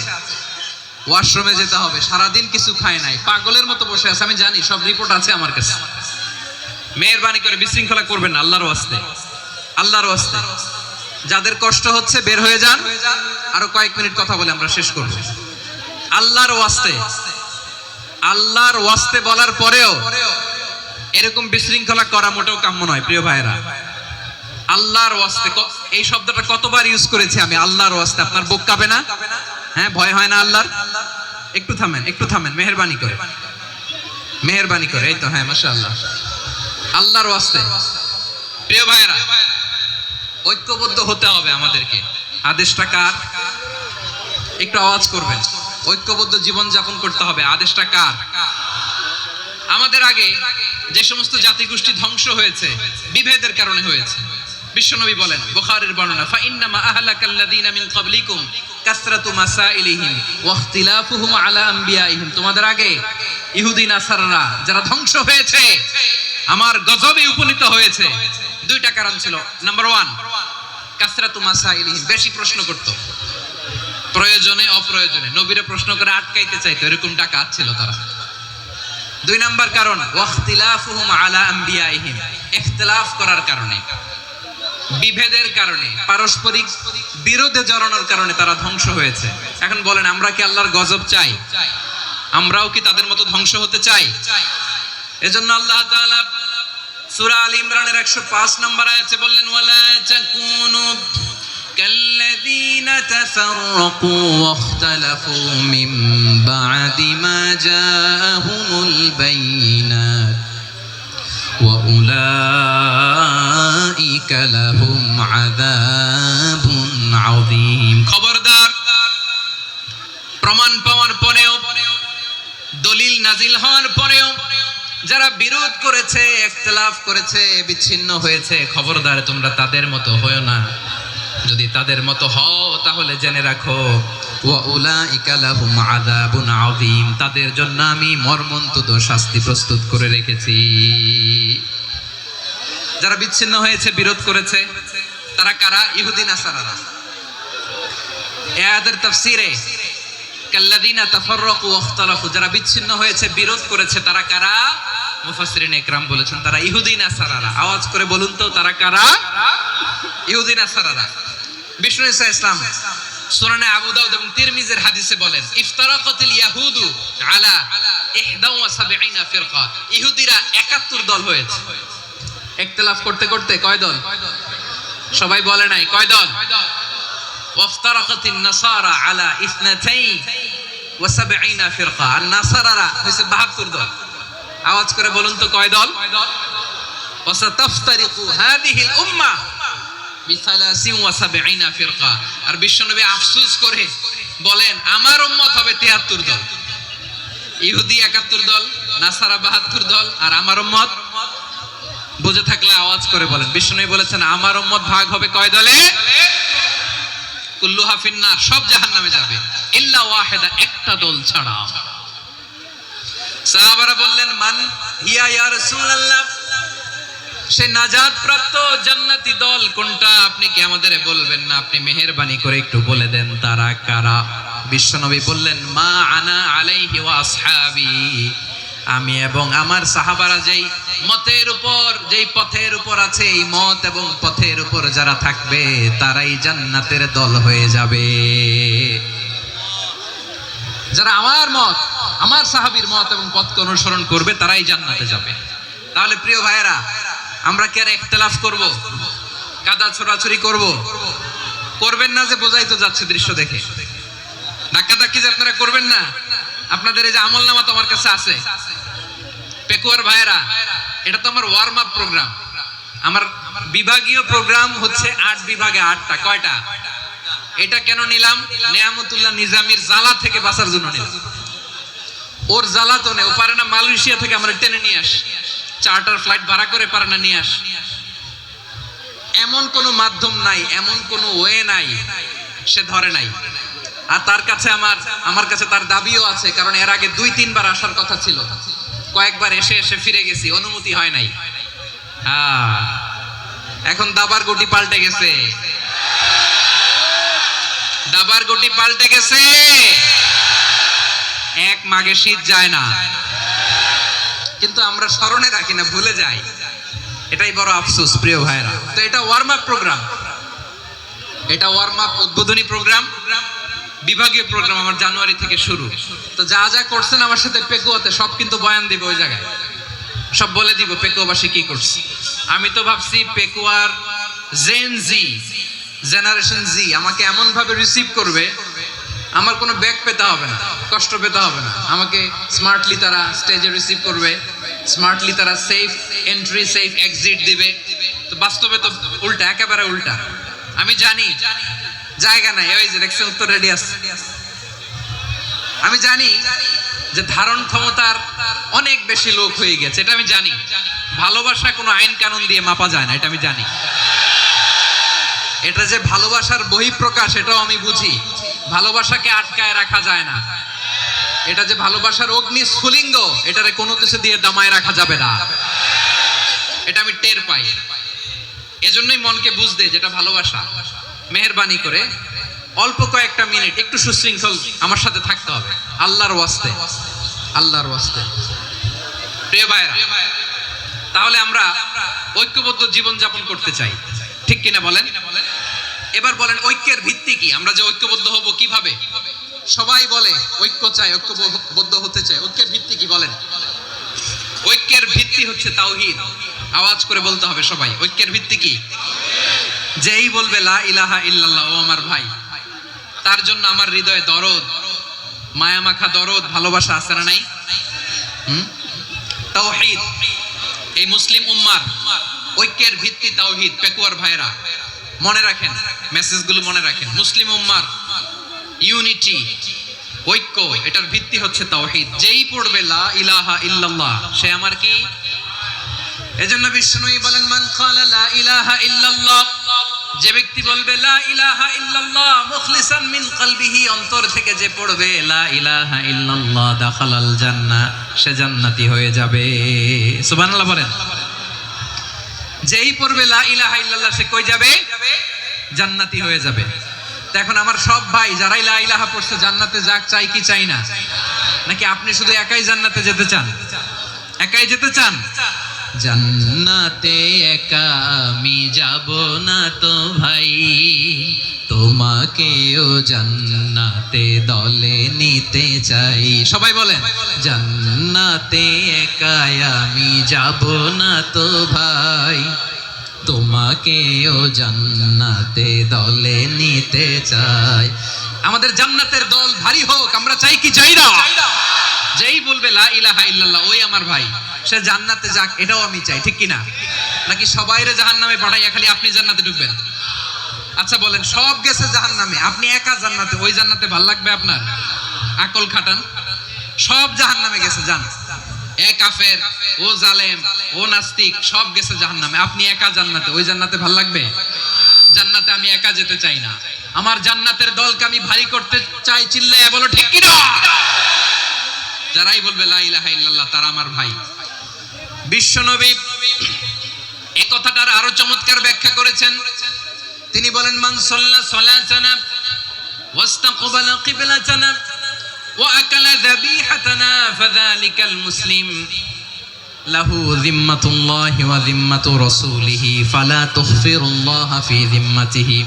ওয়াশরুমে যেতে হবে, সারাদিন কিছু খায় নাই, পাগলের মতো বসে আছে। আমি জানি, সব রিপোর্ট আছে আমার কাছে। মেহেরবানি করে বিশৃঙ্খলা করবেন না, আল্লাহর ওয়াস্তে, আল্লাহর ওয়াস্তে। যাদের কষ্ট হচ্ছে বের হয়ে যান। আরো কয়েক মিনিট কথা বলে আমরা শেষ করব। আল্লাহর ওয়াস্তে, আল্লাহর ওয়াস্তে বলার পরেও এরকম বিশৃঙ্খলা করা মোটেও কাম্য নয়। প্রিয় ভাইরা, আল্লাহর ওয়াস্তে, এই শব্দটা কতবার ইউজ করেছি আমি? আল্লাহর ওয়াস্তে। আপনার বুক কাঁপে না? হ্যাঁ, ভয় হয় না আল্লাহর? একটু থামেন, একটু থামেন, মেহেরবানি করে, মেহেরবানি করে। এই তো, হ্যাঁ, মাশাআল্লাহ। আল্লাহর ওয়াস্তে। প্রিয় ভাইরা, ঐক্যবদ্ধ হতে হবে আমাদেরকে। আদেশটা কার? একটু আওয়াজ করবেন। ঐক্যবদ্ধ জীবন যাপন করতে হবে, আদেশটা কার? আমাদের আগে যে সমস্ত জাতিগোষ্ঠী ধ্বংস হয়েছে বিভেদের কারণে হয়েছে। বিশ্বনবী বলেন, বুখারীর বর্ণনা, ফা ইন্নামা আহলাকাল্লাযীনা মিন ক্বাবলিকুম কাসরাতু মাসাইলিহিম ওয়া ইখতিলাফুহুম আলা আম্বিয়াইহিম। তোমাদের আগে ইহুদি নাসারারা যারা ধ্বংস হয়েছে, আমার গজবে উপনীত হয়েছে, দুইটা কারণ ছিল। নাম্বার 1, কাসরাতু মাসাইলিহিম, বেশি প্রশ্ন করত, প্রয়োজনে অপ্রয়োজনে নবীরে প্রশ্ন করে আটকাইতে চাইতো, এরকম ডাকাত ছিল তারা। 2 নাম্বার কারণ, ওয়া ইখতিলাফুহুম আলা আম্বিয়াইহিম, ইখতিলাফ করার কারণে, বিভেদের কারণে, পারস্পরিক বিরোধে জড়ানোর কারণে তারা ধ্বংস হয়েছে। এখন বলেন, আমরা কি আল্লাহর গজব চাই? আমরাও কি তাদের মতো ধ্বংস হতে চাই? এজন্য আল্লাহ তাআলা সূরা আল ইমরানের 105 নম্বর আয়াতে বললেন, ওয়ালা তাকুনু কাল্লাযীনা তাফাররাকু ওয়া ইখতালাফু মিন বা'দি মা জাআহুমুল বাইয়িনাত ওয়া উলাইকা লাহুম আযাবুন আযীম। খবরদার, প্রমাণ পাওয়ার পরেও, দলিল নাজিল হওয়ার পরেও যারা বিরোধ করেছে, ইখতিলাফ করেছে, বিচ্ছিন্ন হয়েছে, খবরদার তোমরা তাদের মতো হয়ো না। যদি তাদের মতো হও তাহলে জেনে রাখো, ওয়া উলাইকা লাহুম আযাবুন আযীম, তাদের জন্য আমি মর্মন্তুদ শাস্তি প্রস্তুত করে রেখেছি। যারা বিচ্ছিন্ন হয়েছে, বিরোধ করেছে, তারা কারা? ইহুদি নাসারারা। এই আয়াতের তাফসীরে কাল্লাযীনা তাফাররাকু ওয়া ইখতালাফু, যারা বিচ্ছিন্ন হয়েছে, বিরোধ করেছে, তারা কারা? মুফাসসিরিন ইকরাম বলেছেন তারা ইহুদি নাসারারা। আওয়াজ করে বলুন তো, তারা কারা? ইহুদি নাসারারা। বিষ্ণু ঈসা ইসলাম সুনানে আবু দাউদ এবং তিরমিজির হাদিসে বলেন, ইফতারাকাতিল ইয়াহুদু আলা 71 ফিরকা, ইহুদিরা 71 দল হয়েছে। ইখতিলাফ করতে করতে কয় দল? সবাই বলে নাই, কয় দল? ওয়াফতারাকাতিন নাসারা আলা 72 ফিরকা, আর নাসারারা হইছে 72 দল। আওয়াজ করে বলুন তো, কয় দল? ওয়াসাতাফতারিকু হাদিহিল উম্মাহ বি73 ফিরকা। আর বিশ্বনবী আফসোস করে বলেন, আমার উম্মত হবে 73 দল। ইহুদি 71 দল, নাসারা 72 দল, আর আমার উম্মত, বুঝে থাকলে আওয়াজ করে বলেন। বিশ্বনবী বলেছেন, আমার উম্মত ভাগ হবে কয় দলে? কুল্লুহা ফিন্নার, সব জাহান্নামে যাবে, ইল্লা ওয়াহিদা, একটা দল ছাড়া। সাহাবারা বললেন, মান হিয়া ইয়া রাসূলুল্লাহ, সে নাজাত প্রাপ্ত জান্নাতি দল কোনটা? আপনি কি আমাদের বলবেন না? আপনি মেহেরবানি করে একটু বলে দেন তারা কারা। বিশ্বনবী বললেন, মা আনা আলাইহি ওয়া আসহাবি, আমি এবং আমার সাহাবারা যেই মতের উপর, যেই পথের উপর আছে, এই মত এবং পথের উপর যারা থাকবে তারাই জান্নাতের দল হয়ে যাবে। যারা আমার মত, আমার সাহাবীর মত এবং পথকে অনুসরণ করবে তারাই জান্নাতে যাবে। তাহলে প্রিয় ভাইয়েরা, আমরা কি আর ইখতিলাফ করব? কাদা ছোড়াছুরি করব? করবেন না যে বোঝাই তো যাচ্ছে দৃশ্য দেখে। ধাক্কাধাক্কি যে আপনারা করবেন না। আপনাদের এই যে আমলনামা তো আমার কাছে আছে। পেকুয়ার ভাইয়েরা, এটা তো আমার ওয়ার্ম আপ প্রোগ্রাম। আমার বিভাগীয় প্রোগ্রাম হচ্ছে 8 বিভাগে 8টা। কয়টা? এটা কেন নিলাম? নেয়ামতুল্লাহ নিজামীর জ্বালা থেকে বাঁচার জন্য নিলাম। ওর জ্বালা তো নেই, ও পারে না মালয়েশিয়া থেকে আমরা টেনে নিয়ে আসি, চার্টার ফ্লাইট ভাড়া করে পারে না নিয়ে আসি। এমন কোনো মাধ্যম নাই, এমন কোনো ওয়ে নাই, সে ধরে নাই। আর তার কাছে আমার কাছে তার দাবিও আছে, কারণ এর আগে 2-3 বার আসার কথা ছিল, কয়েকবার এসে ফিরে গেছি, অনুমতি হয় নাই। এখন দাবার গুটি পাল্টে গেছে, দাবার গুটি পাল্টে গেছে। এক মাঘে শীত যায় না, কিন্তু আমরা স্মরণে রাখি না, ভুলে যাই। এটাই বড় আফসোস প্রিয় ভাইরা। তো এটা ওয়ার্ম আপ প্রোগ্রাম, এটা ওয়ার্ম আপ উদ্বোধনী প্রোগ্রাম, বিভাগীয় প্রোগ্রাম আমার জানুয়ারি থেকে শুরু। তো যা যা করছেন আমার সাথে পেকুয়াতে সব কিন্তু বয়ান দিব, ওই জায়গায় সব বলে দিব পেকুয়াবাসী কি করছে। আমি তো ভাবছি পেকুয়ার জেনারেশন জি আমাকে এমন ভাবে রিসিভ করবে, আমার কোনো ব্যাক পেতে হবে না, কষ্ট পেতে হবে না। আমাকে স্মার্টলি তারা স্টেজে রিসিভ করবে, স্মার্টলি তারা সেফ এন্ট্রি সেফ এক্সিট দিবে। তো বাস্তবে তো উল্টা, একেবারে উল্টা। আমি জানি জায়গা নাই, ওই যে দেখছেন উত্তর রেডি আছে, আমি জানি যে ধারণ ক্ষমতার অনেক বেশি লোক হয়ে গেছে, এটা আমি জানি। ভালোবাসা কোনো আইন কানুন দিয়ে মাপা যায় না, এটা আমি জানি। এটা যে ভালোবাসার বহিঃপ্রকাশ এটাও আমি বুঝি। ভালোবাসাকে আটকায় রাখা যায় না। এটা যে ভালোবাসার অগ্নি স্ফুলিঙ্গ, এটারে কোনো কিছু দিয়ে দামায় রাখা যাবে না, এটা আমি টের পাই। এজন্যই মনকে বুঝতে যেটা ভালোবাসা। মেহেরবানি করে অল্প কয়েকটা মিনিট একটু সুশৃঙ্খল আমার সাথে থাকতে হবে, আল্লাহর ওয়াস্তে, আল্লাহর ওয়াস্তে। প্রিয় ভাইরা, তাহলে আমরা ঐক্যবদ্ধ জীবন যাপন করতে চাই, ঠিক কিনা বলেন? এবার বলেন ঐক্যের ভিত্তি কি? আমরা যে ঐক্যবদ্ধ হব কিভাবে? সবাই বলে ঐক্য চাই, ঐক্যবদ্ধ হতে চাই। ঐক্যের ভিত্তি কি বলেন? ঐক্যের ভিত্তি হচ্ছে তাওহীদ। আওয়াজ করে বলতে হবে সবাই, ঐক্যের ভিত্তি কি? যেই বলবে লা ইলাহা ইল্লাল্লাহ, ও আমার ভাই, তার জন্য আমার হৃদয়ে দরদ, মায়া মাখা দরদ, ভালোবাসা আছে না নাই? তাওহীদ। এই মুসলিম উম্মার ঐক্যের ভিত্তি তাওহীদ। পেকুয়ার ভাইরা মনে রাখেন, মেসেজগুলো মনে রাখেন। মুসলিম উম্মার ইউনিটি, ঐক্য, এটার ভিত্তি হচ্ছে তাওহীদ। যেই পড়বে লা ইলাহা ইল্লাল্লাহ, সে আমার কি? এজন্য বিষ্ণুই বলেন মান ক্বালা লা ইলাহা ইল্লাল্লাহ, যে ব্যক্তি বলবে লা ইলাহা ইল্লাল্লাহ মুখলিসান মিন কলবিহি, অন্তর থেকে যে পড়বে লা ইলাহা ইল্লাল্লাহ, দাখালাল জান্নাহ, সে জান্নাতি হয়ে যাবে। সুবহানাল্লাহ বলেন। যেই পড়বে লা ইলাহা ইল্লাল্লাহ, সে কই যাবে? জান্নাতি হয়ে যাবে। তো এখন আমার সব ভাই যারাই লা ইলাহা পড়ছে জান্নাতে যাক, চাই কি চাই না? নাকি আপনি শুধু একাই জান্নাতে যেতে চান? একাই যেতে চান? জান্নাতে একা আমি যাব না তো ভাই, তোমাকেও জান্নাতে দলে নিতে চাই। সবাই বলেন জান্নাতে একা আমি যাব না তো ভাই, তোমাকেও জান্নাতে দলে নিতে চাই। আমাদের জান্নাতের দল ভারী হোক, আমরা চাই কি চাই না? যেই বলবে লা ইলাহা ইল্লাল্লাহ, ওই আমার ভাই, সে জান্নাতে যাক, এটাও আমি চাই, ঠিক কিনা? নাকি সবাইরে জাহান্নামে পাঠাইয়া খালি আপনি জান্নাতে ঢুকবেন? আচ্ছা বলেন, সব গেছে জাহান্নামে, আপনি একা জান্নাতে, ওই জান্নাতে ভাল লাগবে আপনার? আকল খাটান। সব জাহান্নামে গেছে, যান। এ কাফের, ও জালেম, ও নাস্তিক, সব গেছে জাহান্নামে, আপনি একা জান্নাতে, ওই জান্নাতে ভাল লাগবে? জান্নাতে আমি একা যেতে চাই না, আমার জান্নাতের দলকে আমি ভারী করতে চাই। চিল্লাইয়া বলো ঠিক কিনা? যারাই বলবে লা ইলাহা ইল্লাল্লাহ, তারা আমার ভাই। বিশ্বনবী এই কথাটার আরো চমৎকার ব্যাখ্যা করেছেন। তিনি বলেন মান সাল্লা সালাতানা ওয়াস্তাকবালা কিবলাতানা ওয়া আকালা যাবিহাতানা ফাযালিকাল মুসলিম লাহু যিম্মাতুল্লাহি ওয়া যিম্মাতু রাসূলিহি ফালা তুখফিরুল্লাহা ফি যিম্মাতিহি।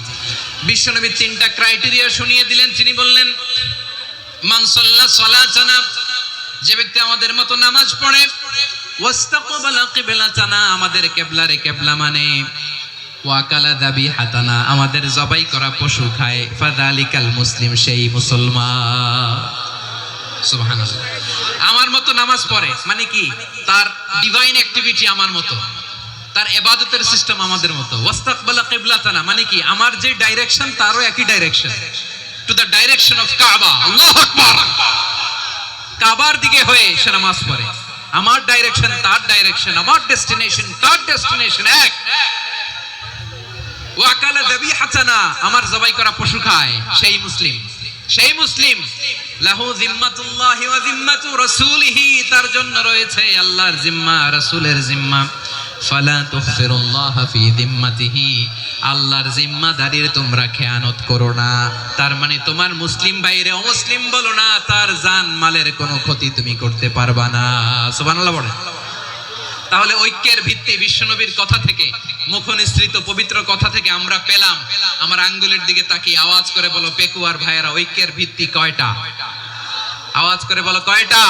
বিশ্বনবী তিনটা ক্রাইটেরিয়া শুনিয়ে দিলেন। তিনি বললেন মান সাল্লা সালাতানা, যে ব্যক্তি আমাদের মতো নামাজ পড়ে, ওয়াস্তাকবালা কিবলাতানা, আমাদের কিবলারে কিবলা মানে, ওয়াকালা যাবিহাতানা, আমাদের জবাই করা পশু খায়, ফাযালিকাল মুসলিম, সেই মুসলমান। সুবহানাল্লাহ। আমার মতো নামাজ পড়ে মানে কি? তার ডিভাইন অ্যাক্টিভিটি আমার মতো, তার ইবাদতের সিস্টেম আমাদের মতো। ওয়াস্তাকবালা কিবলাতানা মানে কি? আমার যে ডাইরেকশন তারও একই direction, to the direction of কাবা। আল্লাহু আকবার। কাবার দিকে হয়ে সে নামাজ পড়ে। আমার ডাইরেকশন তার ডাইরেকশন, আমার ডেস্টিনেশন তার ডেস্টিনেশন এক। ওয়াকালা যাবিহাতানা, আমার জবাই করা পশু খায়, সেই মুসলিম। সেই মুসলিম লাহু যিম্মাতুল্লাহি ওয়া যিম্মাতু রাসূলিহি, তার জন্য রয়েছে আল্লাহর জিম্মা, রাসূলের জিম্মা। ফালা তুখফিরুল্লাহা ফি যিম্মাতিহি, আল্লাহর জিম্মাদারির তোমরা খেয়ানত করো না। তার মানে তোমার মুসলিম ভাইরে অমুসলিম বলো না, তার জান মালের কোনো ক্ষতি তুমি করতে পারবা না। সুবহানাল্লাহ বলেন। তাহলে ঐক্যের ভিত্তি বিশ্বনবীর কথা থেকে, মুখনিসৃত পবিত্র কথা থেকে আমরা পেলাম। আমার আঙ্গুলের দিকে তাকিয়ে আওয়াজ করে বলো পেকুয়ার ভাইয়েরা, ঐক্যের ভিত্তি কয়টা? আওয়াজ করে বলো কয়টা?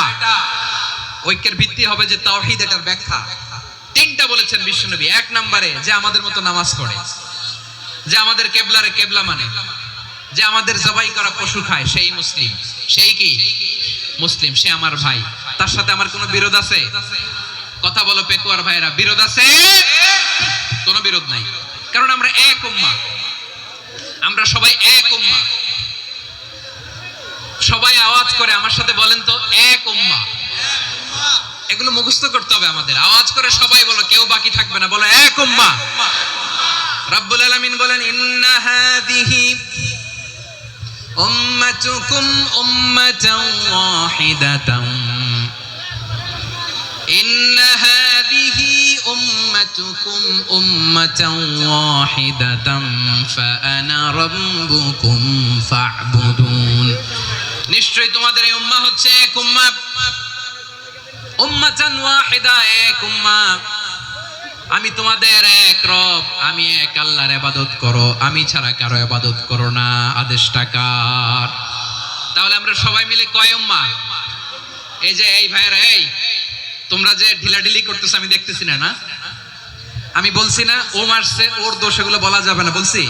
ঐক্যের ভিত্তি হবে যে তাওহীদ, এটার ব্যাখ্যা তিনটা বলেছেন বিশ্বনবী। এক নম্বরে যে আমাদের মতো নামাজ পড়ে, যে আমাদের কেবলারে কেবলা মানে, যে আমাদের জবাই করা পশু খায়, সেই মুসলিম। সেই কি? মুসলিম, সে আমার ভাই। তার সাথে আমার কোনো বিরোধ আছে? কথা বলো পেকুয়ার ভাইরা, বিরোধ আছে? কোনো বিরোধ নাই, কারণ আমরা এক উম্মাহ, আমরা সবাই এক উম্মাহ। সবাই আওয়াজ করে আমার সাথে বলেন তো, এক উম্মাহ। এগুলো মুখস্থ করতে হবে আমাদের। আওয়াজ করে সবাই বলো, কেউ বাকি থাকবে না, বলো এক উম্মাহ। রব্বুল আলামিন বলেন, ইন্না হাযিহি উম্মাতুকুম উম্মাতান ওয়াহিদাতান, ইন্না হাযিহি উম্মাতুকুম উম্মাতান ওয়াহিদাতান ফাআনা রাব্বুকুম ফা'বুদুন। নিশ্চয়ই তোমাদের এই উম্মাহ হচ্ছে এক উম্মাহ, উম্মাতান ওয়াহিদা, এক উম্মাহ। আমি তোমাদের এক রব, আমি এক আল্লাহর ইবাদত করো, আমি ছাড়া কারো ইবাদত করো না। আদেশটা কার? তাহলে আমরা সবাই মিলে কয় উম্মাহ? এই যে এই ভাইরা, এই তোমরা যে ঢিলাঢিলি করতেছ আমি দেখতেছি না, না আমি বলছি না ও মারছে ওর দোষ, এগুলো বলা যাবে না। বলছি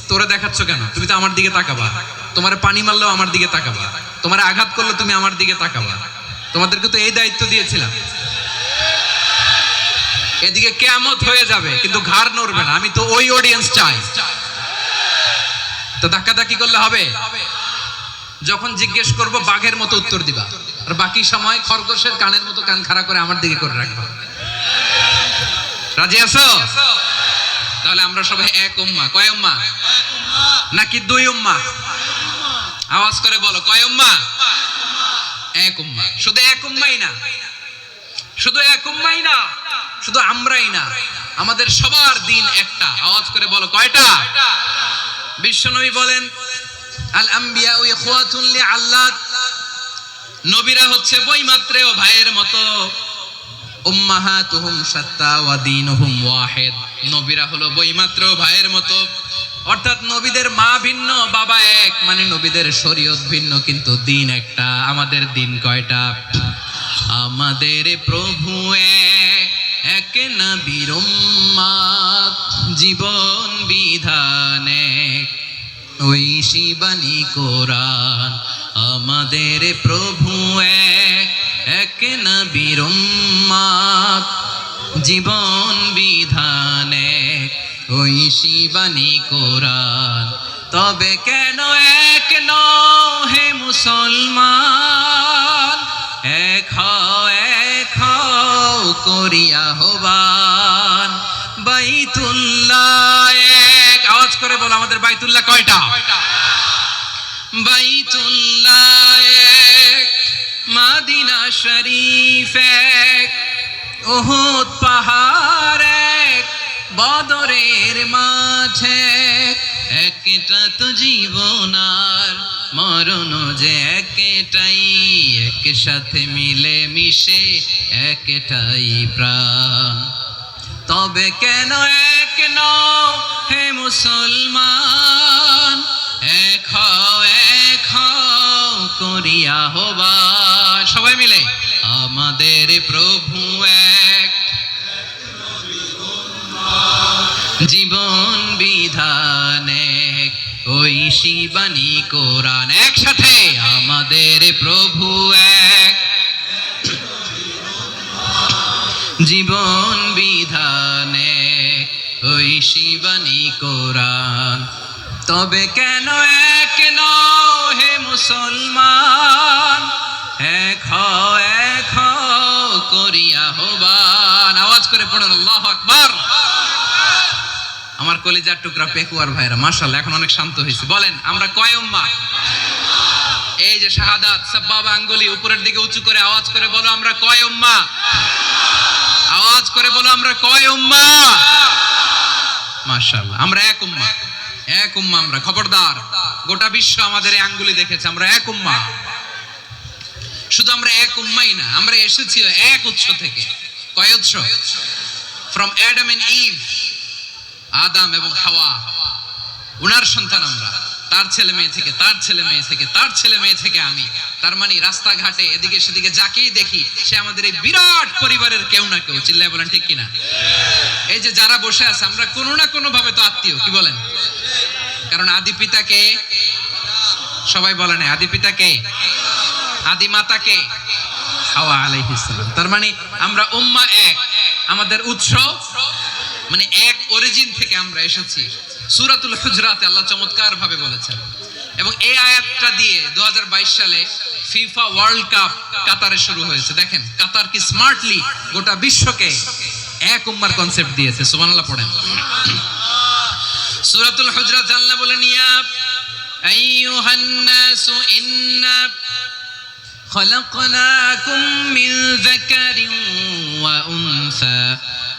তোরে দেখাচ্ছ কেন? তুমি তো আমার দিকে তাকাবা। তোমারে পানি মারলেও আমার দিকে তাকাবা, তোমারে আঘাত করলে তুমি আমার দিকে তাকাবা। তোমাদেরকে তো এই দায়িত্ব দিয়েছিলাম। এদিকে কিয়ামত হয়ে যাবে কিন্তু ঘাড় নড়বে না। আমি তো ওই অডিয়েন্স চাই। তো ধাক্কাধাক্কি করলে হবে? যখন জিজ্ঞেস করব বাঘের মতো উত্তর দিবা, আর বাকি সময় খরগোশের কানের মতো কান খাড়া করে আমার দিকে করে রাখবা। রাজি আছো? তাহলে আমরা সবাই এক উম্মাহ। কয় উম্মাহ? নাকি দুই উম্মাহ? আওয়াজ করে বলো, কয় উম্মাহ? এক উম্মাহ। শুধু এক উম্মাহই না, শুধু এক উম্মাহই না, শুধু আমরাই না, আমাদের সবার দিন একটা। আওয়াজ করে বলো, কয়টা? বিশ্বনবী বলেন, আল আম্বিয়া ইখওয়াতুন লিআল্লাত, নবীরা হচ্ছে বৈমাত্রেয় ভাইয়ের মতো। উম্মাহাতুহুম শাত্তা ওয়া দীনুহুম ওয়াহিদ, নবীরা হলো বৈমাত্রেয় ভাইয়ের মতো। অর্থাৎ নবীদের মা ভিন্ন, বাবা এক, মানে নবীদের শরীয়ত ভিন্ন কিন্তু দিন একটা। আমাদের দিন কয়টা? আমাদের প্রভু এক, নবীর উম্মাত, জীবন বিধান এক, ওই শিবানী কোরআন। আমাদের প্রভু এক, নবীর উম্মাত, জীবন বিধান এক, ওই শিবানী কোরআন। তবে কেন এক নও হে মুসলমান, এক হও করিয়া আহ্বান। বাইতুল্লাহ এক, আওয়াজ করে বলো আমাদের বাইতুল্লাহ কয়টা? বাইতুল্লাহ এক, মদিনা শরীফ এক, উহুদ পাহাড় এক, বদরের মাঠ এক। একটা তো জীবন আর মরণ যে একটাই, একসাথে মিলে মিশে একটাই প্রাণ। তবে কেন এক নও হে মুসলমান, এক হও করিয়া আহ্বান। সবাই মিলে, আমাদের প্রভু এক, জীবন বিধান এক, ওই শিবানী কোরআন। একসাথে, আমাদের প্রভু এক, জীবন বিধান এক, ওই শিবানী কোরআন। তবে কেন এক নও হে মুসলমান, এক হও করিয়া আহ্বান। আওয়াজ করে পড়ুন আল্লাহু আকবার। আমার কলিজার টুকরা পেকুয়ার ভাইরা, মাশাআল্লাহ এখন অনেক শান্ত হয়েছে। বলেন আমরা কয় উম্মাহ? এই যে শাহাদাত সাব্বাবা আঙ্গুলি উপরের দিকে উঁচু করে আওয়াজ করে বলো, আমরা কয় উম্মাহ? আওয়াজ করে বলো, আমরা কয় উম্মাহ? মাশাআল্লাহ, আমরা এক উম্মাহ, এক উম্মাহ আমরা। খবরদার, গোটা বিশ্ব আমাদের এই আঙ্গুলি দেখেছে, আমরা এক উম্মাহ। শুধু আমরা এক উম্মাই না, আমরা এসেছি এক উৎস থেকে। কয় উৎস? ফ্রম অ্যাডাম এন্ড ইভ, আদম এবং হাওয়া, উনার সন্তান আমরা। তার ছেলে মেয়ে থেকে, তার ছেলে মেয়ে থেকে, তার ছেলে মেয়ে থেকে আমি। তার মানে রাস্তাঘাটে এদিকে সেদিকে যাকেই দেখি সে আমাদের এই বিরাট পরিবারের কেউ না কেউ। চিল্লায় বলেন ঠিক কিনা? এই যে যারা বসে আছে, আমরা কোনো না কোনো ভাবে তো আত্মীয়। কি বলেন? কারণ আদি পিতাকে সবাই বলে না, আদি পিতাকে, আদি মাতাকে হাওয়া আলাইহিস সালাম। তার মানে আমরা উম্মাহ এক, আমাদের উৎস মানে এক অরিজিন থেকে আমরা এসেছি। সূরাতুল হুজরাতে আল্লাহ চমৎকার ভাবে বলেছেন, এবং এই আয়াতটা দিয়ে 2022 সালে ফিফা ওয়ার্ল্ড কাপ কাতারে শুরু হয়েছে। দেখেন কাতার কি স্মার্টলি গোটা বিশ্বকে এক উম্মার কনসেপ্ট দিয়েছে। সুবহানাল্লাহ পড়েন। সূরাতুল হুজরাত আল্লাহ বলেন, ইয়া আইয়ুহান নাসু ইন্না খলাকনাকুম মিন যাকারিন ওয়া উনসা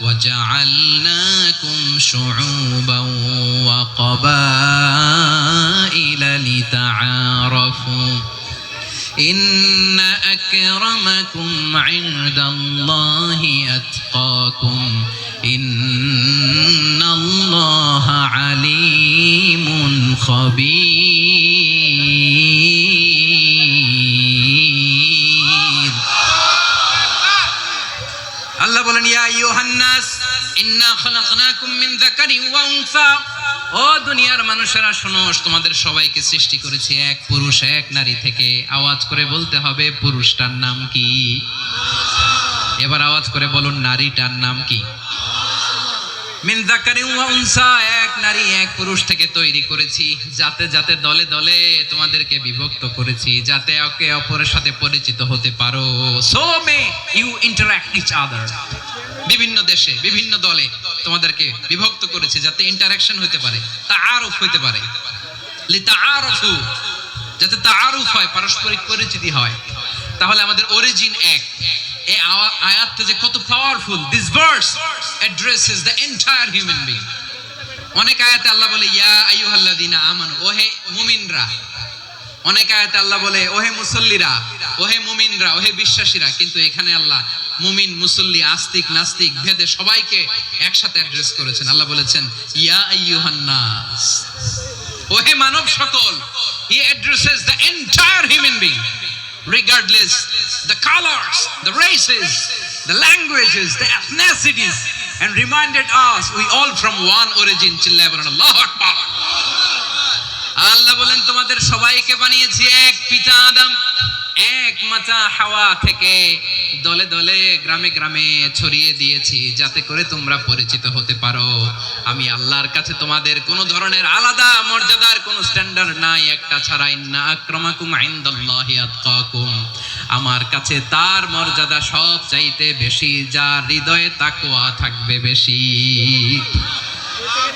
وجعلناكم شعوبا وقبائل لتعارفوا إن أكرمكم عند الله أتقاكم إن الله عليم خبير আল্লাহ বলেন, ইয়া আইয়ুহান নাস ইন্না খলাকনাকুম মিন যাকারিন ওয়া উনসা, ও দুনিয়ার মানুষেরা শোনো, তোমাদের সবাইকে সৃষ্টি করেছি এক পুরুষ এক নারী থেকে। আওয়াজ করে বলতে হবে পুরুষটার নাম কি? এবার আওয়াজ করে বলুন নারীটার নাম কি? মিন যাকারিন ওয়া উনসা, এক নারী এক পুরুষ থেকে তৈরি করেছি। যাতে যাতে দলে দলে তোমাদেরকে বিভক্ত করেছি, যাতে একে অপরের সাথে পরিচিত হতে পারো। So may you interact each other. বিভিন্ন দেশে বিভিন্ন দলে তোমাদেরকে বিভক্ত করেছে যাতে ইন্টারঅ্যাকশন হতে পারে, তাআরুফ হতে পারে। লিতাআরফু, যাতে তাআরুফ হয়, পারস্পরিক পরিচিতি হয়। তাহলে আমাদের অরিজিন এক। এই আয়াতটা যে কত powerful. This verse addresses the entire human being. অনেক আয়াতে আল্লাহ বলে ইয়া আইয়ুহাল্লাযীনা আমানু, ওহে মুমিনরা। অনেক আয়াতে আল্লাহ বলে ওহে মুসল্লিরা, ওহে মুমিনরা, ওহে বিশ্বাসীরা। কিন্তু এখানে আল্লাহ মুমিন মুসল্লি আস্তিক নাস্তিক ভেদে সবাইকে একসাথে অ্যাড্রেস করেছেন। আল্লাহ বলেছেন ইয়া আইয়ুহান নাস, ওহে মানব সকল। হি addresses the entire human being regardless the colors, the races, the languages, the ethnicities, and reminded us we all from one origin. Allahu Akbar. আল্লাহ বলেন তোমাদের সবাইকে বানিয়েছি এক পিতা আদম, এক মাতা হাওয়া থেকে। দলে দলে গ্রামে গ্রামে ছড়িয়ে দিয়েছি যাতে করে তোমরা পরিচিত হতে পারো। আমি আল্লাহর কাছে তোমাদের কোনো ধরনের আলাদা মর্যাদার কোনো স্ট্যান্ডার্ড নাই একটা ছাড়া। ইন্না আক্রামাকুম ইনদাল্লাহি আতকাকুম, আমার কাছে তার মর্যাদা সব চাইতে বেশি যার হৃদয়ে তাকওয়া থাকবে বেশি।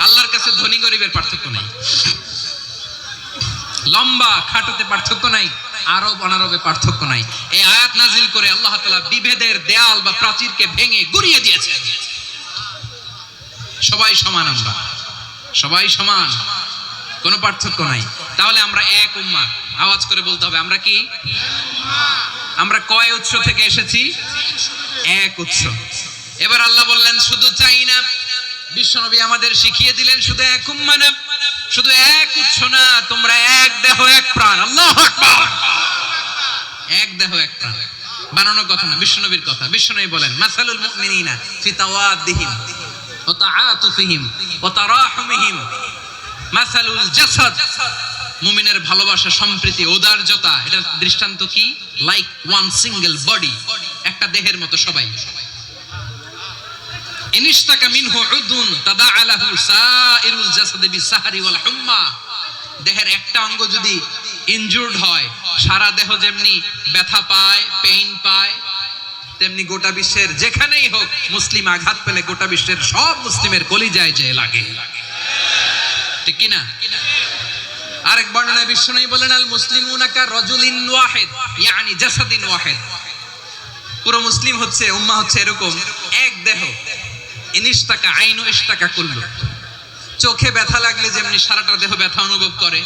আল্লাহর কাছে ধনী গরিবের পার্থক্য নাই, লম্বা খাটোতে পার্থক্য নাই, আরব অনারবে পার্থক্য নাই। এই আয়াত নাজিল করে আল্লাহ তাআলা বিভেদের দেয়াল বা প্রাচীরকে ভেঙে গুড়িয়ে দিয়েছেন। সবাই সমান, আমরা সবাই সমান, কোনো পার্থক্য নাই। তাহলে আমরা এক উম্মাহ। আওয়াজ করে বলতে হবে আমরা কি? আমরা কয় উৎস থেকে এসেছি? এক উৎস। এবার আল্লাহ বললেন শুধু চাই না, বিশ্বনবী আমাদের শিখিয়ে দিলেন শুধু এক উম্মাহ না, শুধু এক উৎস না, তোমরা এক দেহ এক প্রাণ। আল্লাহু আকবার। এক দেহ এক প্রাণ বানানোর কথা না, বিশ্বনবীর কথা। বিশ্বনবী বলেন মাসালুল মুমিনিনা ফি তাওয়াদ্দিহিম ওয়া তাআতুফিহিম ওয়া তারাহুমিহিম মাসালুল জাসাদ। মুমিনের ভালোবাসা, সম্প্রীতি, ঔদার্যতা, এটা দৃষ্টান্ত কি? লাইক ওয়ান সিঙ্গেল বডি, একটা দেহের মতো সবাই। ইনিশতাকা মিনহু উদুন তাদাআ লাহু সাইরুল জাসাদি বিসাহরি ওয়াল হুম্মা। দেহের একটা অঙ্গ যদি ইনজুরড হয়, সারা দেহ যেমনি ব্যথা পায়, পেইন পায়, তেমনি গোটা বিশ্বের যেখানেই হোক মুসলিম আঘাত পেলে গোটা বিশ্বের সব মুসলিমের কলিজায় যে লাগে। ঠিক কি না? আরেক বর্ণনায় বিশ্বনবী বলেন আল মুসলিমুনা কা রাজুলিন ওয়াহিদ, ইয়ানি জাসাদিন ওয়াহিদ। পুরো মুসলিম হচ্ছে, উম্মাহ হচ্ছে এরকম এক দেহ। ইনিশতাকা আইনু ইশতাকা কুল্লু। চোখে ব্যথা লাগলে যেমনি সারাটা দেহ ব্যথা অনুভব করে,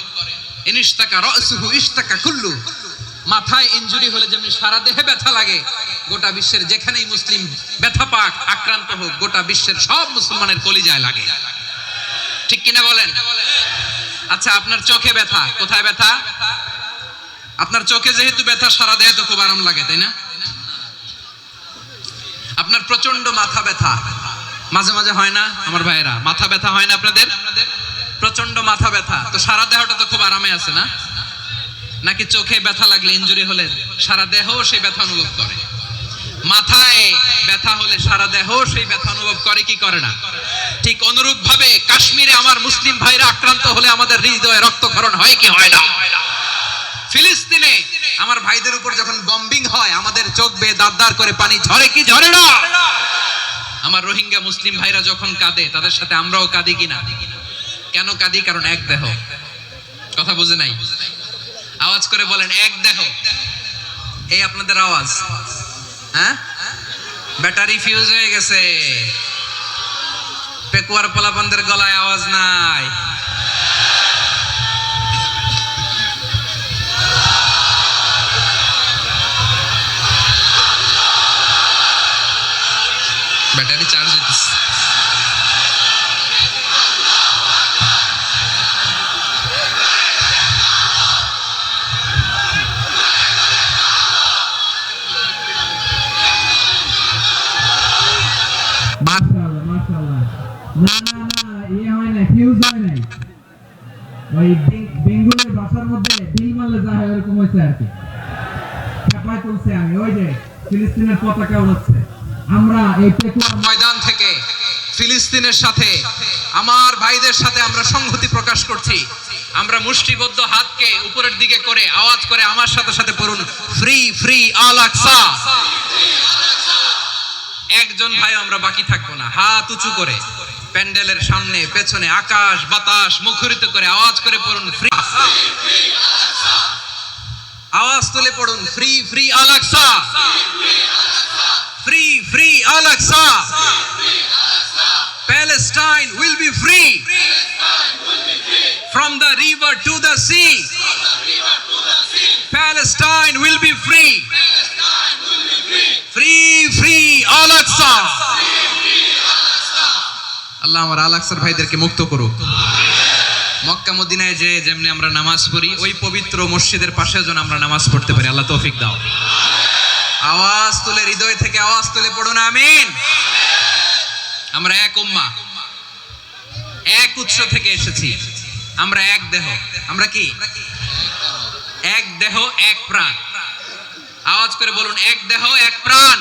ইনিশতাকা রাসুহু ইশতাকা কুল্লু। মাথায় ইনজুরি হলে যেমনি সারা দেহে ব্যথা লাগে, গোটা বিশ্বের যেখানেই মুসলিম ব্যথা পাক, আক্রান্ত হোক, গোটা বিশ্বের সব মুসলমানের কলিজায় লাগে। ঠিক কিনা বলেন? আচ্ছা, আপনার চোখে ব্যথা, কোথায় ব্যথা? আপনার চোখে যেহেতু ব্যথা, সারা দেহে তো খুব আরাম লাগে, তাই না? আপনার প্রচন্ড মাথা ব্যথা মাঝে মাঝে হয় না আমার ভাইয়েরা? মাথা ব্যথা হয় না আপনাদের? প্রচন্ড মাথা ব্যথা, তো সারা দেহটা তো খুব আরামে আছে না? নাকি চোখে ব্যথা লাগলে, ইনজুরি হলে সারা দেহ সেই ব্যথা অনুভব করে? মাথায় ব্যথা হলে সারা দেহ সেই ব্যথা অনুভব করে কি করে না? ঠিক অনুরূপ ভাবে কাশ্মীরে আমার মুসলিম ভাইরা আক্রান্ত হলে আমাদের হৃদয়ে রক্তক্ষরণ হয় কি হয় না? ফিলিস্তিনে আমার ভাইদের উপর যখন বম্বিং হয় আমাদের চোখ বেয়ে দাঁত করে পানি ঝরে কি ঝরে না? আমার রোহিঙ্গা মুসলিম ভাইরা যখন কাঁদে তাদের সাথে আমরাও কাঁদি কিনা? কেন কাঁদি? কারণ এক দেহ। কথা বুঝে নাই? আওয়াজ করে বলেন এক দেহ। এই আপনাদের আওয়াজ, হ্যাঁ? ব্যাটারি ফিউজ হয়ে গেছে, পেকুয়ার পোলাপানদের গলায় আওয়াজ নাই। ব্যাটারি চার্জ হইতেছে। মাশাআল্লাহ মাশাআল্লাহ। না না না, ইয়ে হয় নাই, ফিউজ হয় নাই। ওই বেঙ্গলের ভাষার মধ্যে বিল মারলে যা হয় এরকম হয়েছে আর কি। খেপায় তুলছে আমি, ওই যে ফিলিস্তিনের পতাকা উড়াচ্ছে। আমরা এই পেকুয়া ময়দান থেকে ফিলিস্তিনের সাথে আমার ভাইদের সাথে আমরা সংহতি প্রকাশ করছি। আমরা মুষ্টিবদ্ধ হাতকে উপরের দিকে করে আওয়াজ করে আমার সাথে সাথে পড়ুন, ফ্রি ফ্রি আল আকসা। একজন ভাই আমরা বাকি থাকবো না। হাত উঁচু করে প্যান্ডেলের সামনে পেছনে আকাশ বাতাস মুখরিত করে আওয়াজ করে পড়ুন, ফ্রি। আওয়াজ তুলে পড়ুন, free free Al Aqsa, free free Al Aqsa. Palestine will be free from the river to the sea. Palestine will be free. Free free Al Aqsa. আল্লাহ আমার আল আকসার ভাইদেরকে মুক্ত করুক। মক্কা মদিনায় যে যেমনি আমরা নামাজ পড়ি ওই পবিত্র মসজিদের পাশে যেন আমরা নামাজ পড়তে পারি। আল্লাহ তৌফিক দাও। আওয়াজ তুলে হৃদয় থেকে আওয়াজ তুলে পড়ুন আমিন। আমরা এক উম্মাহ, এক উৎস থেকে এসেছি। আমরা এক দেহ। আমরা কি? এক দেহ এক প্রাণ। আওয়াজ করে বলুন, এক দেহ এক প্রাণ।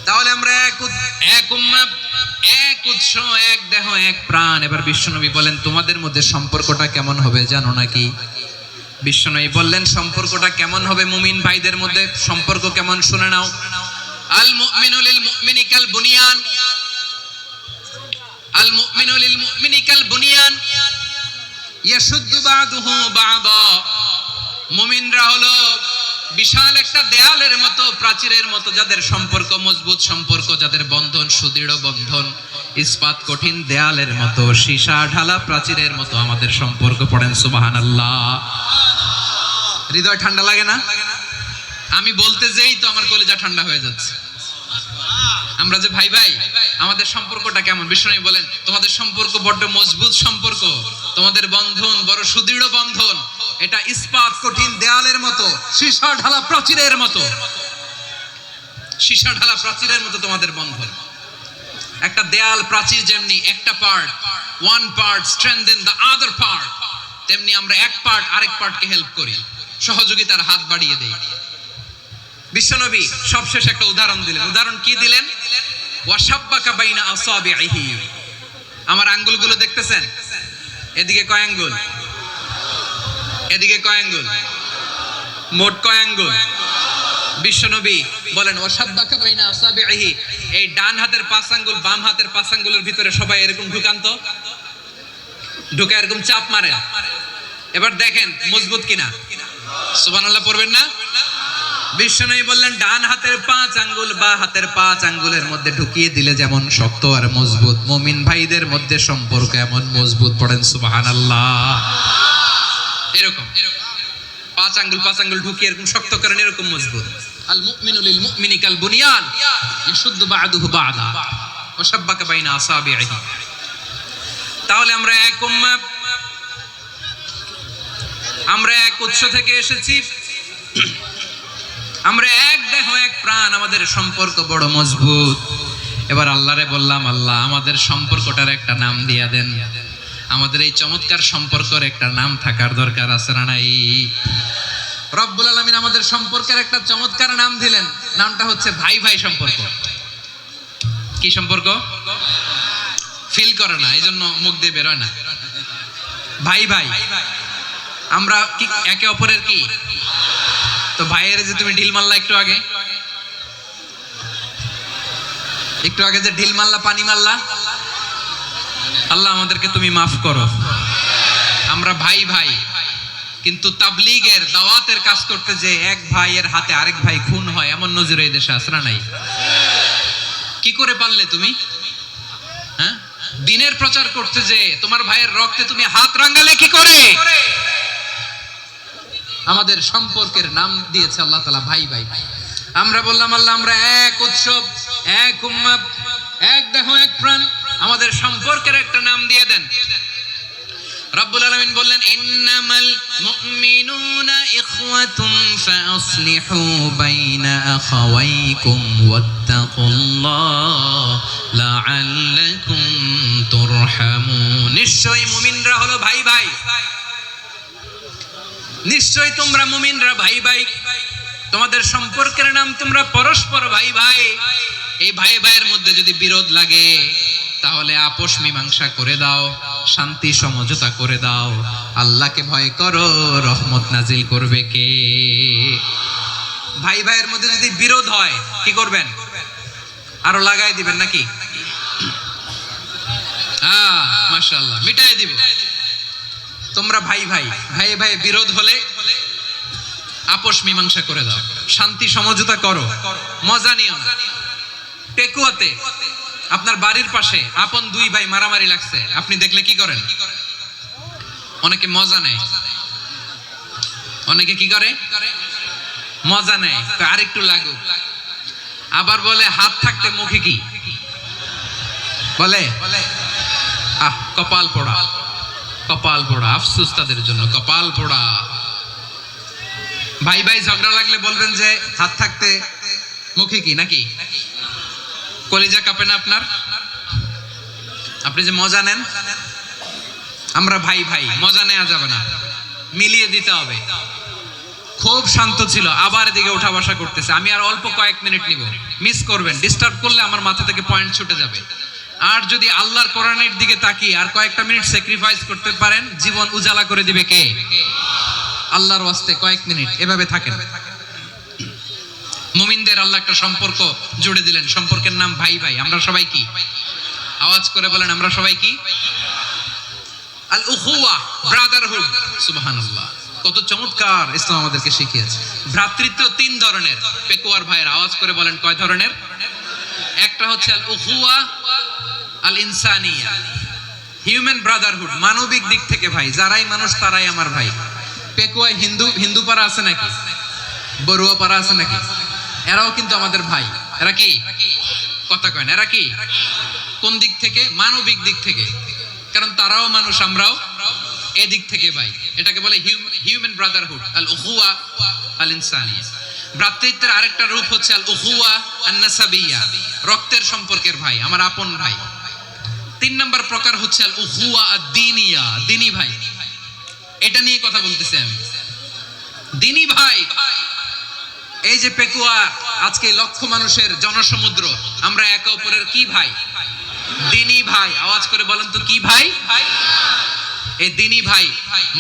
তাহলে আমরা এক উম্মাহ, এক উৎস, এক দেহ এক প্রাণ। এবার বিশ্বনবী বলেন, তোমাদের মধ্যে সম্পর্কটা কেমন হবে জানো নাকি? বিশ্বনবী বললেন, সম্পর্কটা কেমন হবে মুমিন ভাইদের মধ্যে? সম্পর্ক কেমন শুনে নাও। আল মুমিনু লিল মুমিনি কাল বুনিয়ান, আল মুমিনু লিল মুমিনি কাল বুনিয়ান ইয়াশুদ্দু বা'দুহু বা'দা। মুমিনরা হলো বিশাল একটা দেয়ালের মতো, প্রাচীরের মতো, যাদের সম্পর্ক মজবুত সম্পর্ক, যাদের বন্ধন সুদৃঢ় বন্ধন, ইস্পাত কঠিন দেয়ালের মতো, সীসা ঢালা প্রাচীরের মতো আমাদের সম্পর্ক। পড়েন সুবহানাল্লাহ। হৃদয় ঠান্ডা লাগে না? আমি বলতে যেই তো আমার কলিজা ঠান্ডা হয়ে যাচ্ছে। আমরা যে ভাই ভাই, আমাদের সম্পর্কটা কেমন? বিশ্বনবী বলেন, তোমাদের সম্পর্ক বড্ড মজবুত সম্পর্ক, তোমাদের বন্ধন বড় সুদৃঢ় বন্ধন। এটা ইস্পাত কঠিন দেয়ালের মতো, সীসা ঢালা প্রাচীরের মতো, সীসা ঢালা প্রাচীরের মতো তোমাদের বন্ধন। একটা দেয়াল প্রাচীর যেমনি একটা part, one part strengthen the other part, তেমনি আমরা এক পার্ট আরেক পার্টকে হেল্প করি, সহযোগিতার হাত বাড়িয়ে দেই। বিশ্বনবী সবশেষ একটা উদাহরণ দিলেন। উদাহরণ কি দিলেন? ওয়াশাব্বাকা বাইনা আসাবিহি। আমার আঙ্গুলগুলো দেখতেছেন? এদিকে কয় আঙ্গুল? এদিকে কয় আঙ্গুল? মোট কয় আঙ্গুল? বিশ্বনবী বলেন, ওয়াশাব্বাকা বাইনা আসাবিহি। এই ডান হাতের 5 আঙ্গুল বাম হাতের 5 আঙ্গুলের ভিতরে সবাই এরকম ঢুকান্ত, ঢুকে এরকম চাপ মারে। এবার দেখেন মজবুত কিনা। সুবহানাল্লাহ পড়বেন না? বিশ্বনবী বললেন, ডান হাতের 5 আঙ্গুল বা হাতের 5 আঙ্গুলের মধ্যে ঢুকিয়ে দিলে যেমন শক্ত আর মজবুত, মুমিন ভাইদের মধ্যে সম্পর্ক এমন মজবুত। পড়েন সুবহানাল্লাহ। এরকম 5 আঙ্গুল ঢুকিয়ে এরকম শক্ত করেন, এরকম মজবুত। আল মুমিনু লিল মুমিনি কাল বুনিয়ান ইয়াশুদ্দু বা'দুহু বা'দা ওয়া শাব্বাকা বাইনা আসাবিহি। তাহলে আমরা এক উম্মাহ, আমরা এক উৎস থেকে এসেছি, আমরা এক দেহ এক প্রাণ, আমাদের সম্পর্ক বড় মজবুত। এবার আল্লাহরে বললাম, আল্লাহ আমাদের সম্পর্কটার একটা নাম দিয়া দেন। আমাদের এই চমৎকার সম্পর্কের একটা নাম থাকার দরকার আছে না নাই? রব্বুল আলামিন আমাদের সম্পর্কের একটা চমৎকার নাম দিলেন, নামটা হচ্ছে ভাই ভাই সম্পর্ক। কি সম্পর্ক? ফিল করে না, এই জন্য মুখ দিয়ে বেরোয় না। ভাই ভাই, আমরা কি একে অপরের কি? তো ভাইয়ের যে তুমি ঢিল মারলা একটু আগে যে ঢিল মারলা, পানি মারলা, আল্লাহ আমাদেরকে তুমি মাফ করো। আমরা ভাই ভাই, কিন্তু তাবলীগের দাওয়াতের কাজ করতে যে এক ভাইয়ের হাতে আরেক ভাই খুন হয়, এমন নজির এই দেশে আসরা নাই। কি করে পারলে তুমি? হ্যাঁ, দিনের প্রচার করতে যে তোমার ভাইয়ের রক্তে তুমি হাত রাঙালে কি করে? আমাদের সম্পর্কের নাম দিয়েছে আল্লাহ তাআলা ভাই ভাই। আমরা বললাম আল্লাহ আমরা এক উৎসব, এক উম্মাহ, এক দেহ, এক প্রাণ, আমাদের সম্পর্কের একটা নাম দিয়ে দেন। রব্বুল আলামিন বললেন ইন্নামাল মুমিনুনা ইখওয়াতুন ফাআসলিহু বাইনা আখাওয়াইকুম ওয়াত্তাকুল্লাহ লাআল্লাকুম তুরহামুন। নিশ্চয়ই মুমিনরা হলো ভাই ভাই, নিশ্চয়ই তোমরা মুমিনরা ভাই ভাই, তোমাদের সম্পর্কের নাম তোমরা পরস্পর ভাই ভাই। এই ভাই ভাইয়ের মধ্যে যদি বিরোধ লাগে তাহলে আপোষ মীমাংসা করে দাও, শান্তি সমঝোতা করে দাও। আল্লাহকে ভয় করো, রহমত নাজিল করবে কে? ভাই ভাইয়ের মধ্যে যদি বিরোধ হয় কি করবেন? আরো লাগাই দিবেন নাকি? মাশাআল্লাহ, মিটাই দিব। তোমরা ভাই ভাই, ভাই ভাই বিরোধ হলে আপোষ মীমাংসা করে দাও, শান্তি সমঝোতা করো, মজা নিও না। পেকুয়াতে আপনার বাড়ির পাশে আপন দুই ভাই মারামারি লাগছে, আপনি দেখলে কি করেন? অনেকে মজা নেয়, অনেকে কি করে? মজা নেয়, আরেকটু লাগুক। আবার বলে হাত থাকতে মুখে কি বলে? কপাল পোড়া, কপাল পোড়া। আফসোস তাদের জন্য, কপাল পোড়া। ভাই ভাই ঝগড়া লাগলে বলবেন যে হাত থাকতে মুখে কি, নাকি? কলিজা কাঁপে না আপনার? আপনি যে মজা নেন। আমরা ভাই ভাই, মজা নেওয়া যাবে না, মিলিয়ে দিতে হবে। খুব শান্ত ছিল, আবার এদিকে উঠা বসা করতেছে। আমি আর অল্প কয়েক মিনিট নিব, মিস করবেন। ডিস্টার্ব করলে আমার মাথা থেকে পয়েন্ট ছুটে যাবে। আর যদি আল্লাহর কোরআনের দিকে তাকিয়ে আর কয়েকটা মিনিট স্যাক্রিফাইস করতে পারেন, জীবন উজালা করে দিবে কে? আল্লাহর ওয়াস্তে কয়েক মিনিট এভাবে থাকেন। মুমিনদের আল্লাহ একটা সম্পর্ক জুড়ে দিলেন, সম্পর্কের নাম ভাই ভাই। আমরা সবাই কি? আওয়াজ করে বলেন, আমরা সবাই কি? আল উখুয়া, ব্রাদারহুড। সুবহানাল্লাহ, কত চমৎকার ইসলাম আমাদেরকে শিখিয়েছে। ভ্রাতৃত্ব তিন ধরনের। পেকুয়ার ভাইয়ের আওয়াজ করে বলেন, কয় ধরনের? একটা হচ্ছে আল উখুয়া আল ইনসানিয়া, হিউম্যান ব্রাদারহুড, মানবিক দিক থেকে ভাই। যারাই মানুষ তারাই আমার ভাই। পেকুয়ায় হিন্দু পাড়া আছে নাকি? বড়ুয়া পাড়া আছে নাকি? এরাও কিন্তু আমাদের ভাই। এরা কি? কথা কয় না, এরা কি? কোন দিক থেকে? মানবিক দিক থেকে। কারণ তারাও মানুষ, আমরাও এদিক থেকে ভাই। এটাকে বলে হিউম্যান ব্রাদারহুড, আল উখুয়া আল ইনসানিয়া। ভ্রাতৃত্বের আরেকটা রূপ হচ্ছে আল উখুয়া আন নাসাবিয়া, রক্তের সম্পর্কের ভাই, আমার আপন ভাই। তিন নম্বর প্রকার হচ্ছে আল উখুয়া আদ-দীনিয়া, দিনী ভাই। এটা নিয়ে কথা বলতেছি আমি, দিনী ভাই। এই যে পেকুয়া, আজকে লক্ষ মানুষের জনসমুদ্র, আমরা একে অপরের কি ভাই? দিনী ভাই। আওয়াজ করে বলেন তো, কি ভাই? এই দিনী ভাই,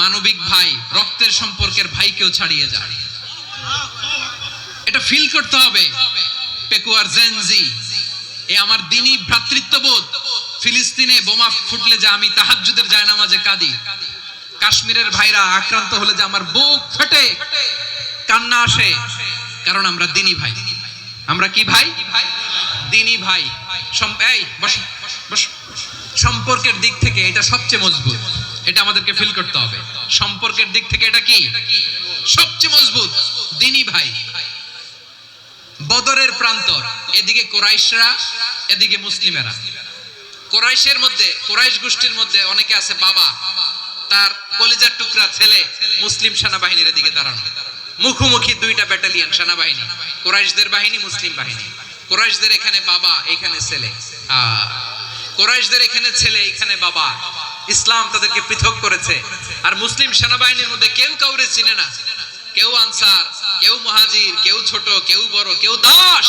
মানবিক ভাই, রক্তের সম্পর্কের ভাইকেও ছাড়িয়ে যায়। এটা ফিল করতে হবে। পেকুয়ার জেনজি, এই আমার দিনী ভ্রাতৃত্ববোধ। ফিলিস্তিনে বোমা ফুটলে যে আমি তাহাজ্জুদের জায়নামাজে কাঁদি, কাশ্মীরের ভাইরা আক্রান্ত হলে যে আমার বুক ফেটে কান্না আসে, কারণ আমরা দিনী ভাই। আমরা কি ভাই? দিনী ভাই। সম্পর্কের দিক থেকে এটা সবচেয়ে মজবুত। এটা আমাদেরকে ফিল করতে হবে। সম্পর্কের দিক থেকে এটা কি? সবচেয়ে মজবুত, দিনী ভাই। বদরের প্রান্তর, এদিকে কুরাইশরা, এদিকে মুসলিমেরা। কুরাইশের মধ্যে, কুরাইশ গোষ্ঠীর মধ্যে অনেকে আছে বাবা, তার কলিজার টুকরা ছেলে মুসলিম সেনাবাহিনীর এদিকে দাঁড়ানো, মুখোমুখি দুইটা ব্যাটালিয়ন সেনাবাহিনী, কুরাইশদের বাহিনী, মুসলিম বাহিনী। কুরাইশদের এখানে বাবা, এখানে ছেলে। কুরাইশদের এখানে ছেলে, এখানে বাবা। ইসলাম তাদেরকে পৃথক করেছে। আর মুসলিম সেনাবাহিনীর মধ্যে কেউ কাউরে চিনে না। কেউ আনসার, কেউ মুহাজির, কেউ ছোট, কেউ বড়, কেউ দাস,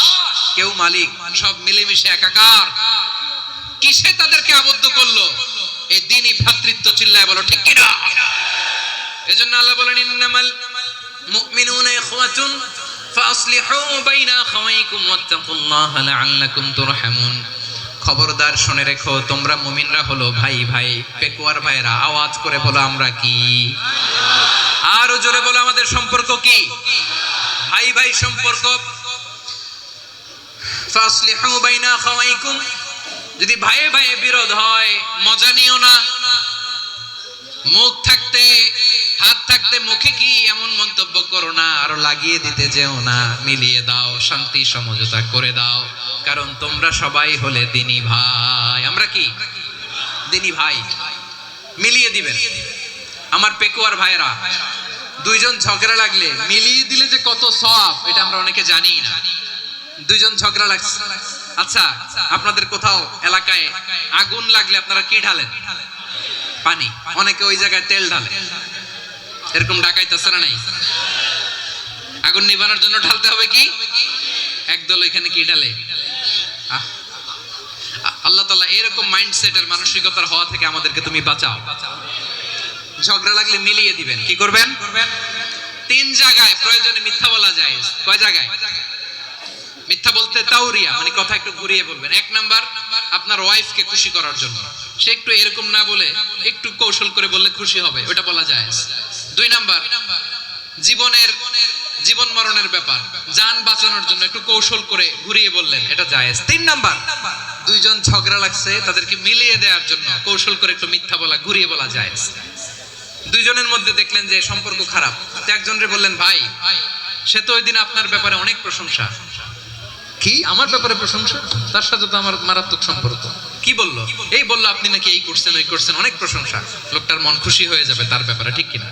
কেউ মালিক, সব মিলেমিশে একাকার। কিসে তাদেরকে আবদ্ধ করলো? এই দ্বীনি ভ্রাতৃত্ব। চিল্লায় বলো ঠিক কিনা? এজন্য আল্লাহ বলেন ইন্নামাল মুমিনুনা ইখওয়াতুন ফাসলিহু বাইনা আখাওয়াইকুম ওয়াত্তাকুল্লাহা লাআল্লাকুম তুরহামুন। খবরদার শুনে রেখো, তোমরা মুমিনরা হলো ভাই ভাই। পেকুয়ার ভাইরা আওয়াজ করে বলো আমরা কি? আরো জোরে বলো আমাদের সম্পর্ক কি? ভাই ভাই সম্পর্ক। ফাসলিহু বাইনা আখাওয়াইকুম। যদি ভাইয়ে ভাইয়ে বিরোধ হয় মজা নিও না। মুখ থাকতে হাত থাকতে মুখে কি এমন মন্তব্য করো না, আরো লাগিয়ে দিতে যেও না। মিলিয়ে দাও, শান্তি সমঝোতা করে দাও, কারণ তোমরা সবাই হলে দ্বীনি ভাই। আমরা কি? দ্বীনি ভাই। মিলিয়ে দিবেন। আমার পেকুয়ার ভাইরা, দুইজন ঝগড়া লাগলে মিলিয়ে দিলে যে কত সওয়াব, এটা আমরা অনেকে জানি না। দুইজন ঝগড়া লাগছে, আচ্ছা আপনাদের কোথাও এলাকায় আগুন লাগলে আপনারা কি ঢালেন? পানি। অনেকে ওই জায়গায় তেল ঢালে। এরকম ডাকাইতেছে না? নাই? আগুন নিভানোর জন্য ঢালতে হবে কি? একদল এখানে কি ঢালে? আল্লাহ তাআলা এরকম মাইন্ডসেটের মানসিকতার হওয়া থেকে আমাদেরকে তুমি বাঁচাও। ঝগড়া লাগলে মিলিয়ে দিবেন। কি করবেন? 3 জায়গায় প্রয়োজনে মিথ্যা বলা যায়। কয় জায়গায় মিথ্যা বলতে? তাওরিয়া, মানে কথা একটু ঘুরিয়ে বলবেন। 1 নাম্বার, আপনার ওয়াইফকে খুশি করার জন্য। সে একটু এরকম না বলে একটু কৌশল করে বললে খুশি হবে, ওটা বলা যায়। 2 নাম্বার, জীবন মরণের ব্যাপার, জান বাঁচানোর জন্য একটু কৌশল করে ঘুরিয়ে বললেন, এটা জায়েজ। 3 নাম্বার, দুইজন ঝগড়া লাগছে তাদেরকে মিলিয়ে দেওয়ার জন্য কৌশল করে একটু মিথ্যা বলা, ঘুরিয়ে বলা জায়েজ। দুইজনের মধ্যে দেখলেন যে সম্পর্ক খারাপ, তো একজনরে বললেন ভাই, সে তো ওই দিন আপনার ব্যাপারে অনেক প্রশংসা। কি? আমার ব্যাপারে প্রশংসা? তার সাথে তো আমার মারাত্মক সম্পর্ক। কি বললো? এই বললো আপনি নাকি এই করছেন ওই করছেন, অনেক প্রশংসা। লোকটার মন খুশি হয়ে যাবে তার ব্যাপারে, ঠিক কিনা?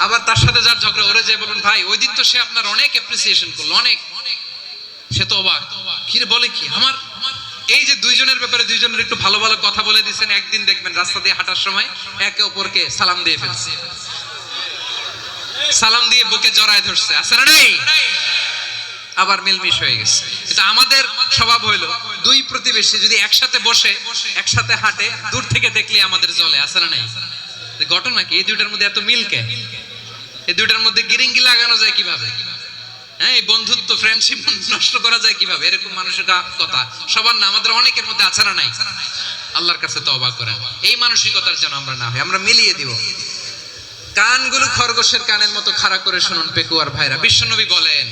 আবার তার সাথে যার ঝগড়া, ওরে যে বলুন ভাই ওই দিন তো সে আপনার অনেক অ্যাপ্রিসিয়েশন করলো, অনেক। সে তো অবাক, কি রে বলে কি? আমার এই যে দুইজনের ব্যাপারে দুইজনের একটু ভালো ভালো কথা বলে দিচ্ছেন, একদিন দেখবেন রাস্তা দিয়ে হাঁটার সময় একে অপরকে সালাম দিয়ে ফেলছে, সালাম দিয়ে বুকে জড়ায় ধরছে, আছে না নাই? আবার মিলমিশ হয়ে গেছে। এটা আমাদের স্বভাব হইলো, দুই প্রতিবেশী যদি একসাথে বসে একসাথে হাঁটে, দূর থেকে দেখলে আমাদের জ্বলে, আছে না নাই? ঘটনা কি? এই দুইটার মধ্যে এত মিল কে? এই দুইটার মধ্যে গিরিঙ্গি লাগানো যায় কিভাবে? হ্যাঁ, এই বন্ধুত্ব ফ্রেন্ডশিপ নষ্ট করা যায় কিভাবে? এরকম মানসিকতা সবার না, আমাদের অনেকের মধ্যে আছে না নাই? আল্লাহর কাছে তওবা করেন এই মানসিকতার যেন আমরা না হই। আমরা মিলিয়ে দিব। কানগুলো খরগোশের কানের মতো খাড়া করে শুনুন পেকুয়ার ভাইরা। বিশ্বনবী বলেন,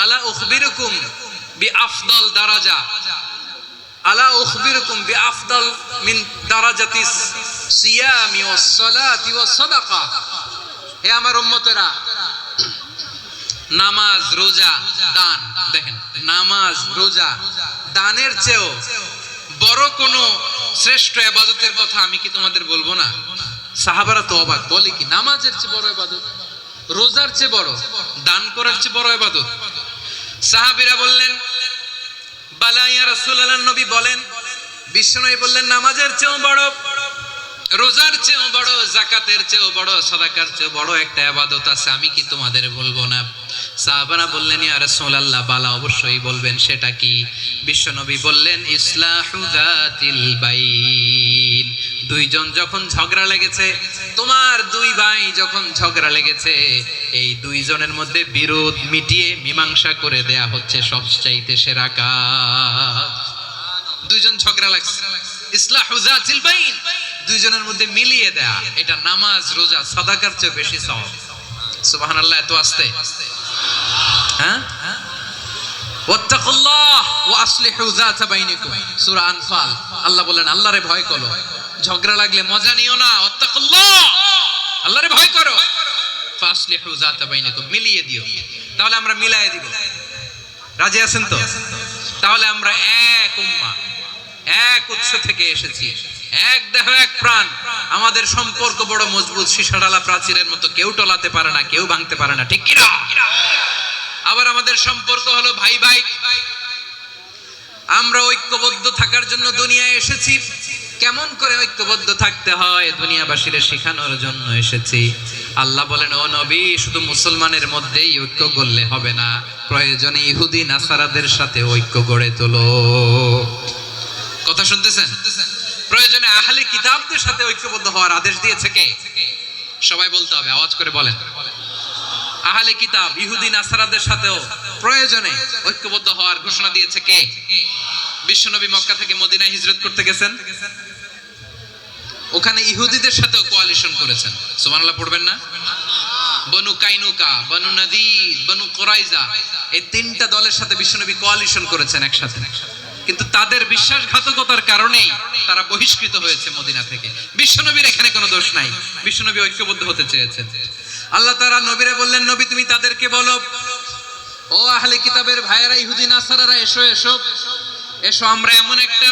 আলা উখবিরুকুম বিআফদাল দারাজা, আলা উখবিরুকুম বিআফদাল মিন দারাজাতিস সিয়ামি ওয়াস সালাতি ওয়াস সাদাকা। হে আমার উম্মতেরা, নামাজ, রোজা, দান, দেখেন নামাজ, রোজা, দানের চেয়েও বড় কোন শ্রেষ্ঠ ইবাদতের কথা আমি কি তোমাদের বলবো না? সাহাবারা তো অবাক, বলে কি নামাজের চেয়ে বড় ইবাদত, রোজার চেয়ে বড়, দান করার চেয়ে বড় ইবাদত? সাহাবীরা বললেন বালা ইয়া রাসূলুল্লাহ। নবী বলেন, বিশ্বনবী বললেন নামাজের চেয়েও বড়, রোজার চেয়েও বড়, যাকাতের চেয়েও বড়, সাদাকার চেয়েও বড় একটা ইবাদত আছে, আমি কি তোমাদের বলবো না? সাহাবারা বললেন ইয়া রাসূলুল্লাহ, বালা অবশ্যই বলবেন, সেটা কি? বিশ্বনবী বললেন ইসলাহু যাতিল বাইন। দুইজন যখন ঝগড়া লেগেছে, তোমার দুই ভাই যখন ঝগড়া লেগেছে, এই দুইজনের মধ্যে বিরোধ মিটিয়ে মীমাংসা করে দেয়া হচ্ছে সবচাইতে সেরা কাজ। দুইজন ঝগড়া লাগছে, ইসলাহু যাতিল বাইন, দুইজনের মধ্যে মিলিয়ে দেয়া, এটা নামাজ, রোজা, সাদাকার চেয়ে বেশি সওয়াব। সুবহানাল্লাহ। এত আস্তে, হ্যাঁ? ওয়াত্তাকুল্লাহ ওয়া আসলিহু যাতা বাইনিকুম, সূরা আনফাল। আল্লাহ বলেন আল্লাহরে ভয় করো, ঝগড়া লাগলে মজা নিও না। ওয়াত্তাকুল্লাহ, আল্লাহরে ভয় করো। ফাসলিহু যাতা বাইনিকুম, মিলিয়ে দিও। তাহলে আমরা মিলায়ে দিব। রাজি আছেন তো? তাহলে আমরা এক উম্মাহ, এক উৎস থেকে এসেছি, এক দেহ এক প্রাণ। আমাদের সম্পর্ক বড় মজবুত, সীসাডালা প্রাচীরের মতো, কেউ টলাতে পারে না, কেউ ভাঙতে পারে না, ঠিক কি না? আবার আমাদের সম্পর্ক হলো ভাই ভাই। আমরা ঐক্যবদ্ধ থাকার জন্য দুনিয়ায় এসেছি। কেমন করে ঐক্যবদ্ধ থাকতে হয় দুনিয়াবাসীর শেখানোর জন্য এসেছি। আল্লাহ বলেন, ও নবী, শুধু মুসলমানের মধ্যেই ঐক্য গড়লে হবে না, প্রয়োজনে ইহুদি নাসারাদের সাথে ঐক্য গড়ে তোলো। কথা শুনতেছেন? প্রয়োজনে আহলে কিতাবদের সাথে ঐক্যবদ্ধ হওয়ার আদেশ দিয়েছে কে? সবাই বলতে হবে, আওয়াজ করে বলেন। আহলে কিতাব ইহুদি নাসারাদের সাথেও প্রয়োজনে ঐক্যবদ্ধ হওয়ার ঘোষণা দিয়েছে কে? বিশ্বনবী মক্কা থেকে মদিনায় হিজরত করতে গেছেন, ওখানে ইহুদিদের সাথেও কোয়ালিশন করেছেন। সুবহানাল্লাহ পড়বেন না? বনু কাইনুকা, বনু নাদির, বনু কুরাইজা, এই তিনটা দলের সাথে বিশ্বনবী কোয়ালিশন করেছেন একসাথে। কিন্তু তাদের বিশ্বাসঘাতকতার কারণেই তারা বহিষ্কৃত হয়েছে মদিনা থেকে। বিশ্বনবীর এখানে কোনো দোষ নাই, বিশ্বনবী ঐক্যবদ্ধ হতে চেয়েছেন। আল্লাহ তাআলা নবীরে বললেন, নবী তুমি তাদেরকে বলো, ও আহলে কিতাবের ভাইয়েরা, ইহুদি নাসারারা, এসো এসো এসো, আমরা এমন একটা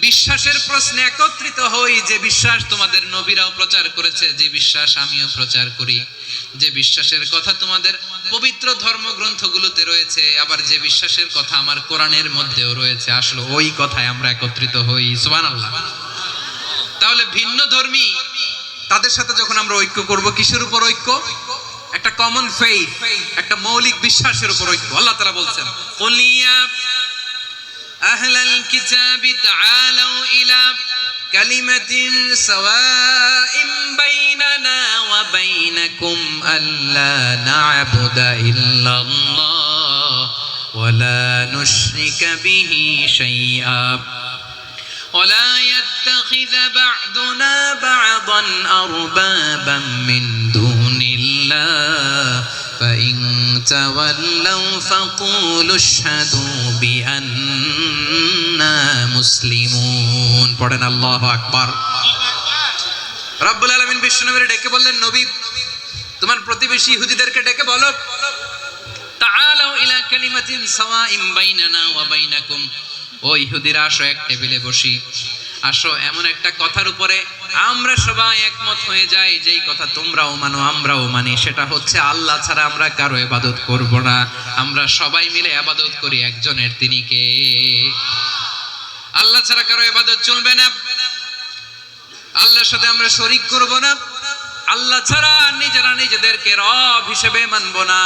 বিশ্বাসের প্রশ্নে একত্রিত হই যে বিশ্বাস তোমাদের নবীরাও প্রচার করেছে, যে বিশ্বাস আমিও প্রচার করি, যে বিশ্বাসের কথা তোমাদের পবিত্র ধর্মগ্রন্থগুলোতে রয়েছে, আবার যে বিশ্বাসের কথা আমার কোরআনের মধ্যেও রয়েছে, আসলে ওই কথায় আমরা একত্রিত হই। সুবহানাল্লাহ। তাহলে ভিন্ন ধর্মী তাদের সাথে যখন আমরা ঐক্য করব, কিসের উপর ঐক্য? একটা কমন ফেইথ, একটা মৌলিক বিশ্বাসের উপর ঐক্য। আল্লাহ তাআলা বলছেন, কুলিয়া আহলাল কিতাবি তাআলাউ ইলা কালিমাতিন সাওয়াইন বাইনানা ওয়া বাইনাকুম আল্লা না'বুদা ইল্লাল্লাহ ওয়া লা নুশরিকা বিহি শাইআ ولا يتخذ بعضنا بعضا أربابا من دون الله فإن تولوا فقولوا اشهدوا بأننا مسلمون পড়েন আল্লাহু আকবার। রব্বুল আলামিন বিশ্বনবীকে ডেকে বললেন, নবী তোমার প্রতিবেশী ইহুদিদেরকে ডেকে বলো, তাআলাউ ইলা কালিমাতিন সাওয়াইন বাইনানা ওয়া বাইনাকুম, ও ইহুদিরা আসো, এক টেবিলে বসি, আসো এমন একটা কথার উপরে আমরা সবাই একমত হয়ে যাই, যেই কথা তোমরাও মানো আমরাও মানি, সেটা হচ্ছে আল্লাহ ছাড়া আমরা কারো ইবাদত করব না, আমরা সবাই মিলে ইবাদত করি একজনের, তিনি কে? আল্লাহ ছাড়া কারো ইবাদত চলবে না, আল্লাহর সাথে আমরা শরীক করব না, আল্লাহ ছাড়া নিজেরা নিজেদেরকে রব হিসেবে মানব না।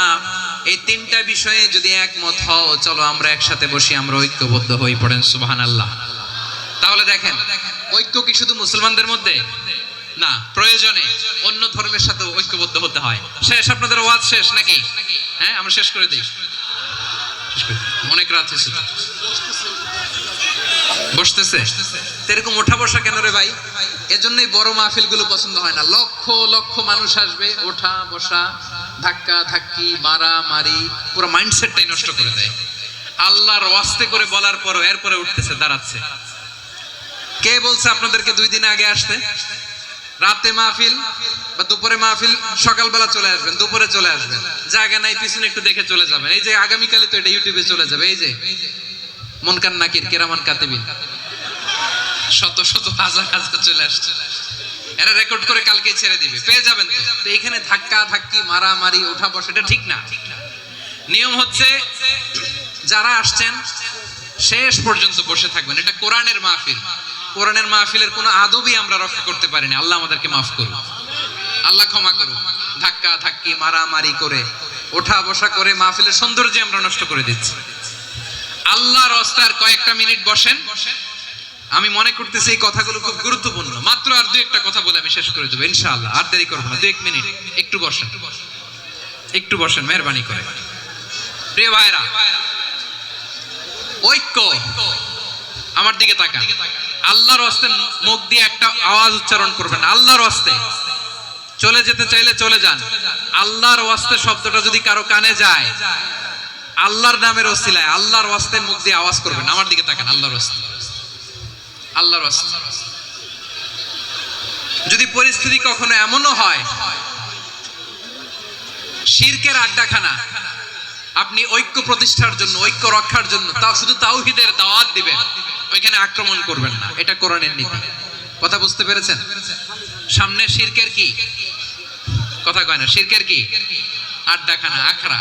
এই তিনটা বিষয়ে যদি একমত হও, চলো আমরা একসাথে বসি, আমরা ঐক্যবদ্ধ হই। পড়েন সুবহানাল্লাহ। তাহলে দেখেন, ঐক্য কি শুধু মুসলমানদের মধ্যে না, প্রয়োজনে অন্য ধর্মের সাথে ঐক্যবদ্ধ হতে হয়। শেষ? আপনাদের ওয়াজ শেষ নাকি? হ্যাঁ, আমরা শেষ করে দিই। অনেক রাত হয়েছে, বসতেছে এরকম ওঠা বসা কেন রে ভাই? এজন্যই বড় মাহফিল গুলো পছন্দ হয় না। লক্ষ লক্ষ মানুষ আসবে, ওঠা বসা, ধাক্কা ধাক্কি, মারা মারি, পুরো মাইন্ডসেটটাই নষ্ট করে দেয়। আল্লাহর ওয়াস্তে করে বলার পরও এরপরে উঠতেছে, দাঁড়াচ্ছে। কে বলছে আপনাদেরকে 2 দিন আগে আসতে? রাতে মাহফিল বা দুপুরে মাহফিল, সকালবেলা চলে আসবেন, দুপুরে চলে আসবেন, জায়গা নাই পিছনে একটু দেখে চলে যাবেন। এই যে আগামীকালে তো এটা ইউটিউবে চলে যাবে, এই যে মুনকার নাকির কিরামান কাতিবিন, শত শত হাজার হাজার চলে আসছে, এরা রেকর্ড করে কালকে ছেড়ে দিবে, পেয়ে যাবেন। তো এইখানে ধাক্কা ধাক্কি, মারামারি, ওঠা বসা, এটা ঠিক না। নিয়ম হচ্ছে যারা আসছেন শেষ পর্যন্ত বসে থাকবেন। এটা কোরআনের মাহফিল, কোরআনের মাহফিলের কোনো আদবই আমরা রক্ষা করতে পারিনি। আল্লাহ আমাদেরকে মাফ করুন, আল্লাহ ক্ষমা করুন। ধাক্কা ধাক্কি, মারামারি করে, ওঠা বসা করে মাহফিলের সৌন্দর্য আমরা নষ্ট করে দিচ্ছি। আল্লাহর রাস্তায় কয়েকটা মিনিট বসেন। আমি মনে করতেছি এই কথাগুলো খুব গুরুত্বপূর্ণ। মাত্র আর 2-1টা কথা বলে আমি শেষ করে দেবো ইনশাআল্লাহ, আর দেরি করবো না। 2-1 মিনিট একটু বসেন, একটু বসেন মেহরবানি করে। প্রিয় ভাইরা, ঐক্য, আমার দিকে তাকান। আল্লাহর রাস্তে মুখ দিয়ে একটা আওয়াজ উচ্চারণ করবেন, আল্লাহর রাস্তে। চলে যেতে চাইলে চলে যান। আল্লাহর রাস্তে শব্দটা যদি কারো কানে যায়, আল্লাহর নামের ওসিলায় আল্লাহর ওয়াস্তে মুখ দিয়ে আওয়াজ করবেন। আমার দিকে তাকান, আল্লাহর ওয়াস্তে, আল্লাহর ওয়াস্তে। যদি পরিস্থিতি কখনো এমনও হয় শিরকের আড্ডাখানা, আপনি ঐক্য প্রতিষ্ঠার জন্য, ঐক্য রক্ষার জন্য তাও শুধু তাওহীদের দাওয়াত দিবেন, ওইখানে আক্রমণ করবেন না। এটা কোরআনের নীতি। কথা বুঝতে পেরেছেন? সামনে শিরকের কি কথা কয় না, শিরকের কি আড্ডাখানা, আখড়া।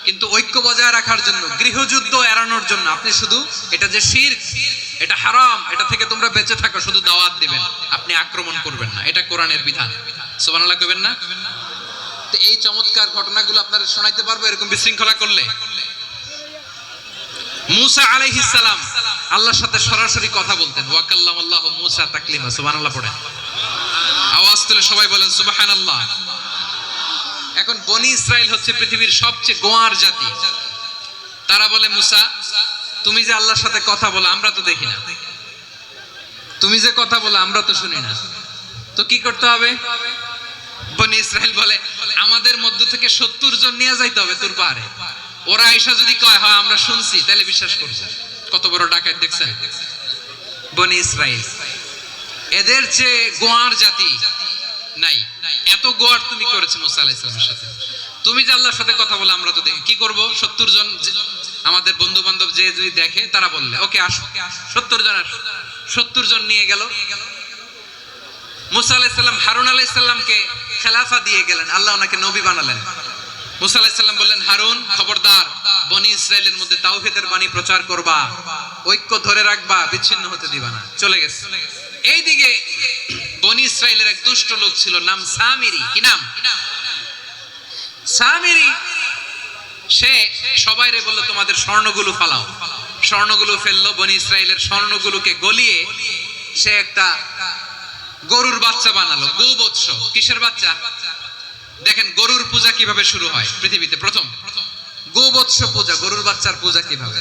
কিন্তু ঐক্য বজায় রাখার জন্য, গৃহযুদ্ধ এড়ানোর জন্য আপনি শুধু এটা যে শিরক, এটা হারাম, এটা থেকে তোমরা বেঁচে থাকো, শুধু দাওয়াত দিবেন, আপনি আক্রমণ করবেন না। এটা কোরআনের বিধান। সুবহানাল্লাহ কইবেন না? তো এই চমৎকার ঘটনাগুলো আপনারা শোনাইতে পারবো এরকম বিশৃঙ্খলা করলে? মুসা আলাইহিস সালাম আল্লাহর সাথে সরাসরি কথা বলতেন। ওয়া কাল্লামাল্লাহু মুসা তাকলিমা। সুবহানাল্লাহ পড়েন। আওয়াজ তুলে সবাই বলেন সুবহানাল্লাহ। এখন বনি ইসরাইল হচ্ছে পৃথিবীর সবচেয়ে গোয়ার জাতি। তারা বলে মুসা, তুমি যে আল্লাহর সাথে কথা বলো আমরা তো দেখি না, তুমি যে কথা বলো আমরা তো শুনি না, তো কি করতে হবে? বনি ইসরাইল বলে আমাদের মধ্য থেকে 70 জন নিয়ে যাইতে হবে তোর পাহাড়ে। ওরা আয়েশা যদি কয় হয় আমরা শুনছি তাহলে বিশ্বাস করব। কত বড় ডাকাত দেখছেন বনি ইসরাইল। এদের চেয়ে গোয়ার জাতি নাই। এত গোয়ার তুমি করেছো মুসা আলাইহিস সালামের সাথে। তুমি যে আল্লাহর সাথে কথা বলে আমরা তো দেখি, কি করব? 70 জন আমাদের বন্ধু বান্ধব যে যদি দেখে তারা বললে ওকে আসো, 70 জন আসো। 70 জন নিয়ে গেল। মুসা আলাইহিস সালাম হারুন আলাইহিস সালামকে খেলাফা দিয়ে গেলেন, আল্লাহ ওনাকে নবী বানালেন। মুসা আলাইহিস সালাম বললেন, হারুন খবরদার, বনি ইসরাইলের মধ্যে তাওহীদের বাণী প্রচার করবা, ঐক্য ধরে রাখবা, বিচ্ছিন্ন হতে দিবা না। চলে গেছে। এইদিকে বনি ইসরাইলের এক দুষ্ট লোক ছিল, নাম সামিরি। কি নাম? সামিরি। সে সবাইরে বলল তোমাদের স্বর্ণগুলো ফালাও। স্বর্ণগুলো ফেললো। বনি ইসরাইলের স্বর্ণগুলোকে গলিয়ে সে একটা গরুর বাচ্চা বানালো। গোবৎস। কিসের বাচ্চা? দেখেন গরুর পূজা কিভাবে শুরু হয় পৃথিবীতে প্রথম। গোবৎস পূজা, গরুর বাচ্চার পূজা কিভাবে।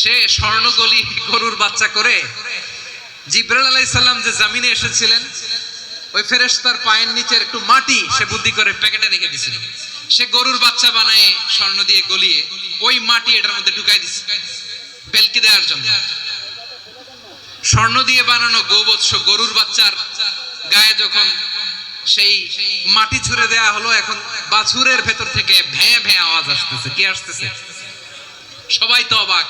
সে স্বর্ণ গলি গরুর বাচ্চা করে জিবরাইল আলাইহিস সালাম যে জমিনে এসেছিলেন ওই ফেরেশতার পায়ের নিচে একটু মাটি সে বুদ্ধি করে প্যাকেটে রেখে দিয়েছিল। সে গরুর বাচ্চা বানায় স্বর্ণ দিয়ে গলিয়ে ওই মাটি এটার মধ্যে ঢুকাই দিছে বেলকি দেওয়ার জন্য। স্বর্ণ দিয়ে বানানো গোবৎস গরুর বাচ্চার গায়ে যখন সেই মাটি ছুঁড়ে দেয়া হলো, এখন বাছুরের ভেতর থেকে ভ্যাঁ ভ্যাঁ আওয়াজ আসতেছে। কি আসতেছে? সবাই তো অবাক।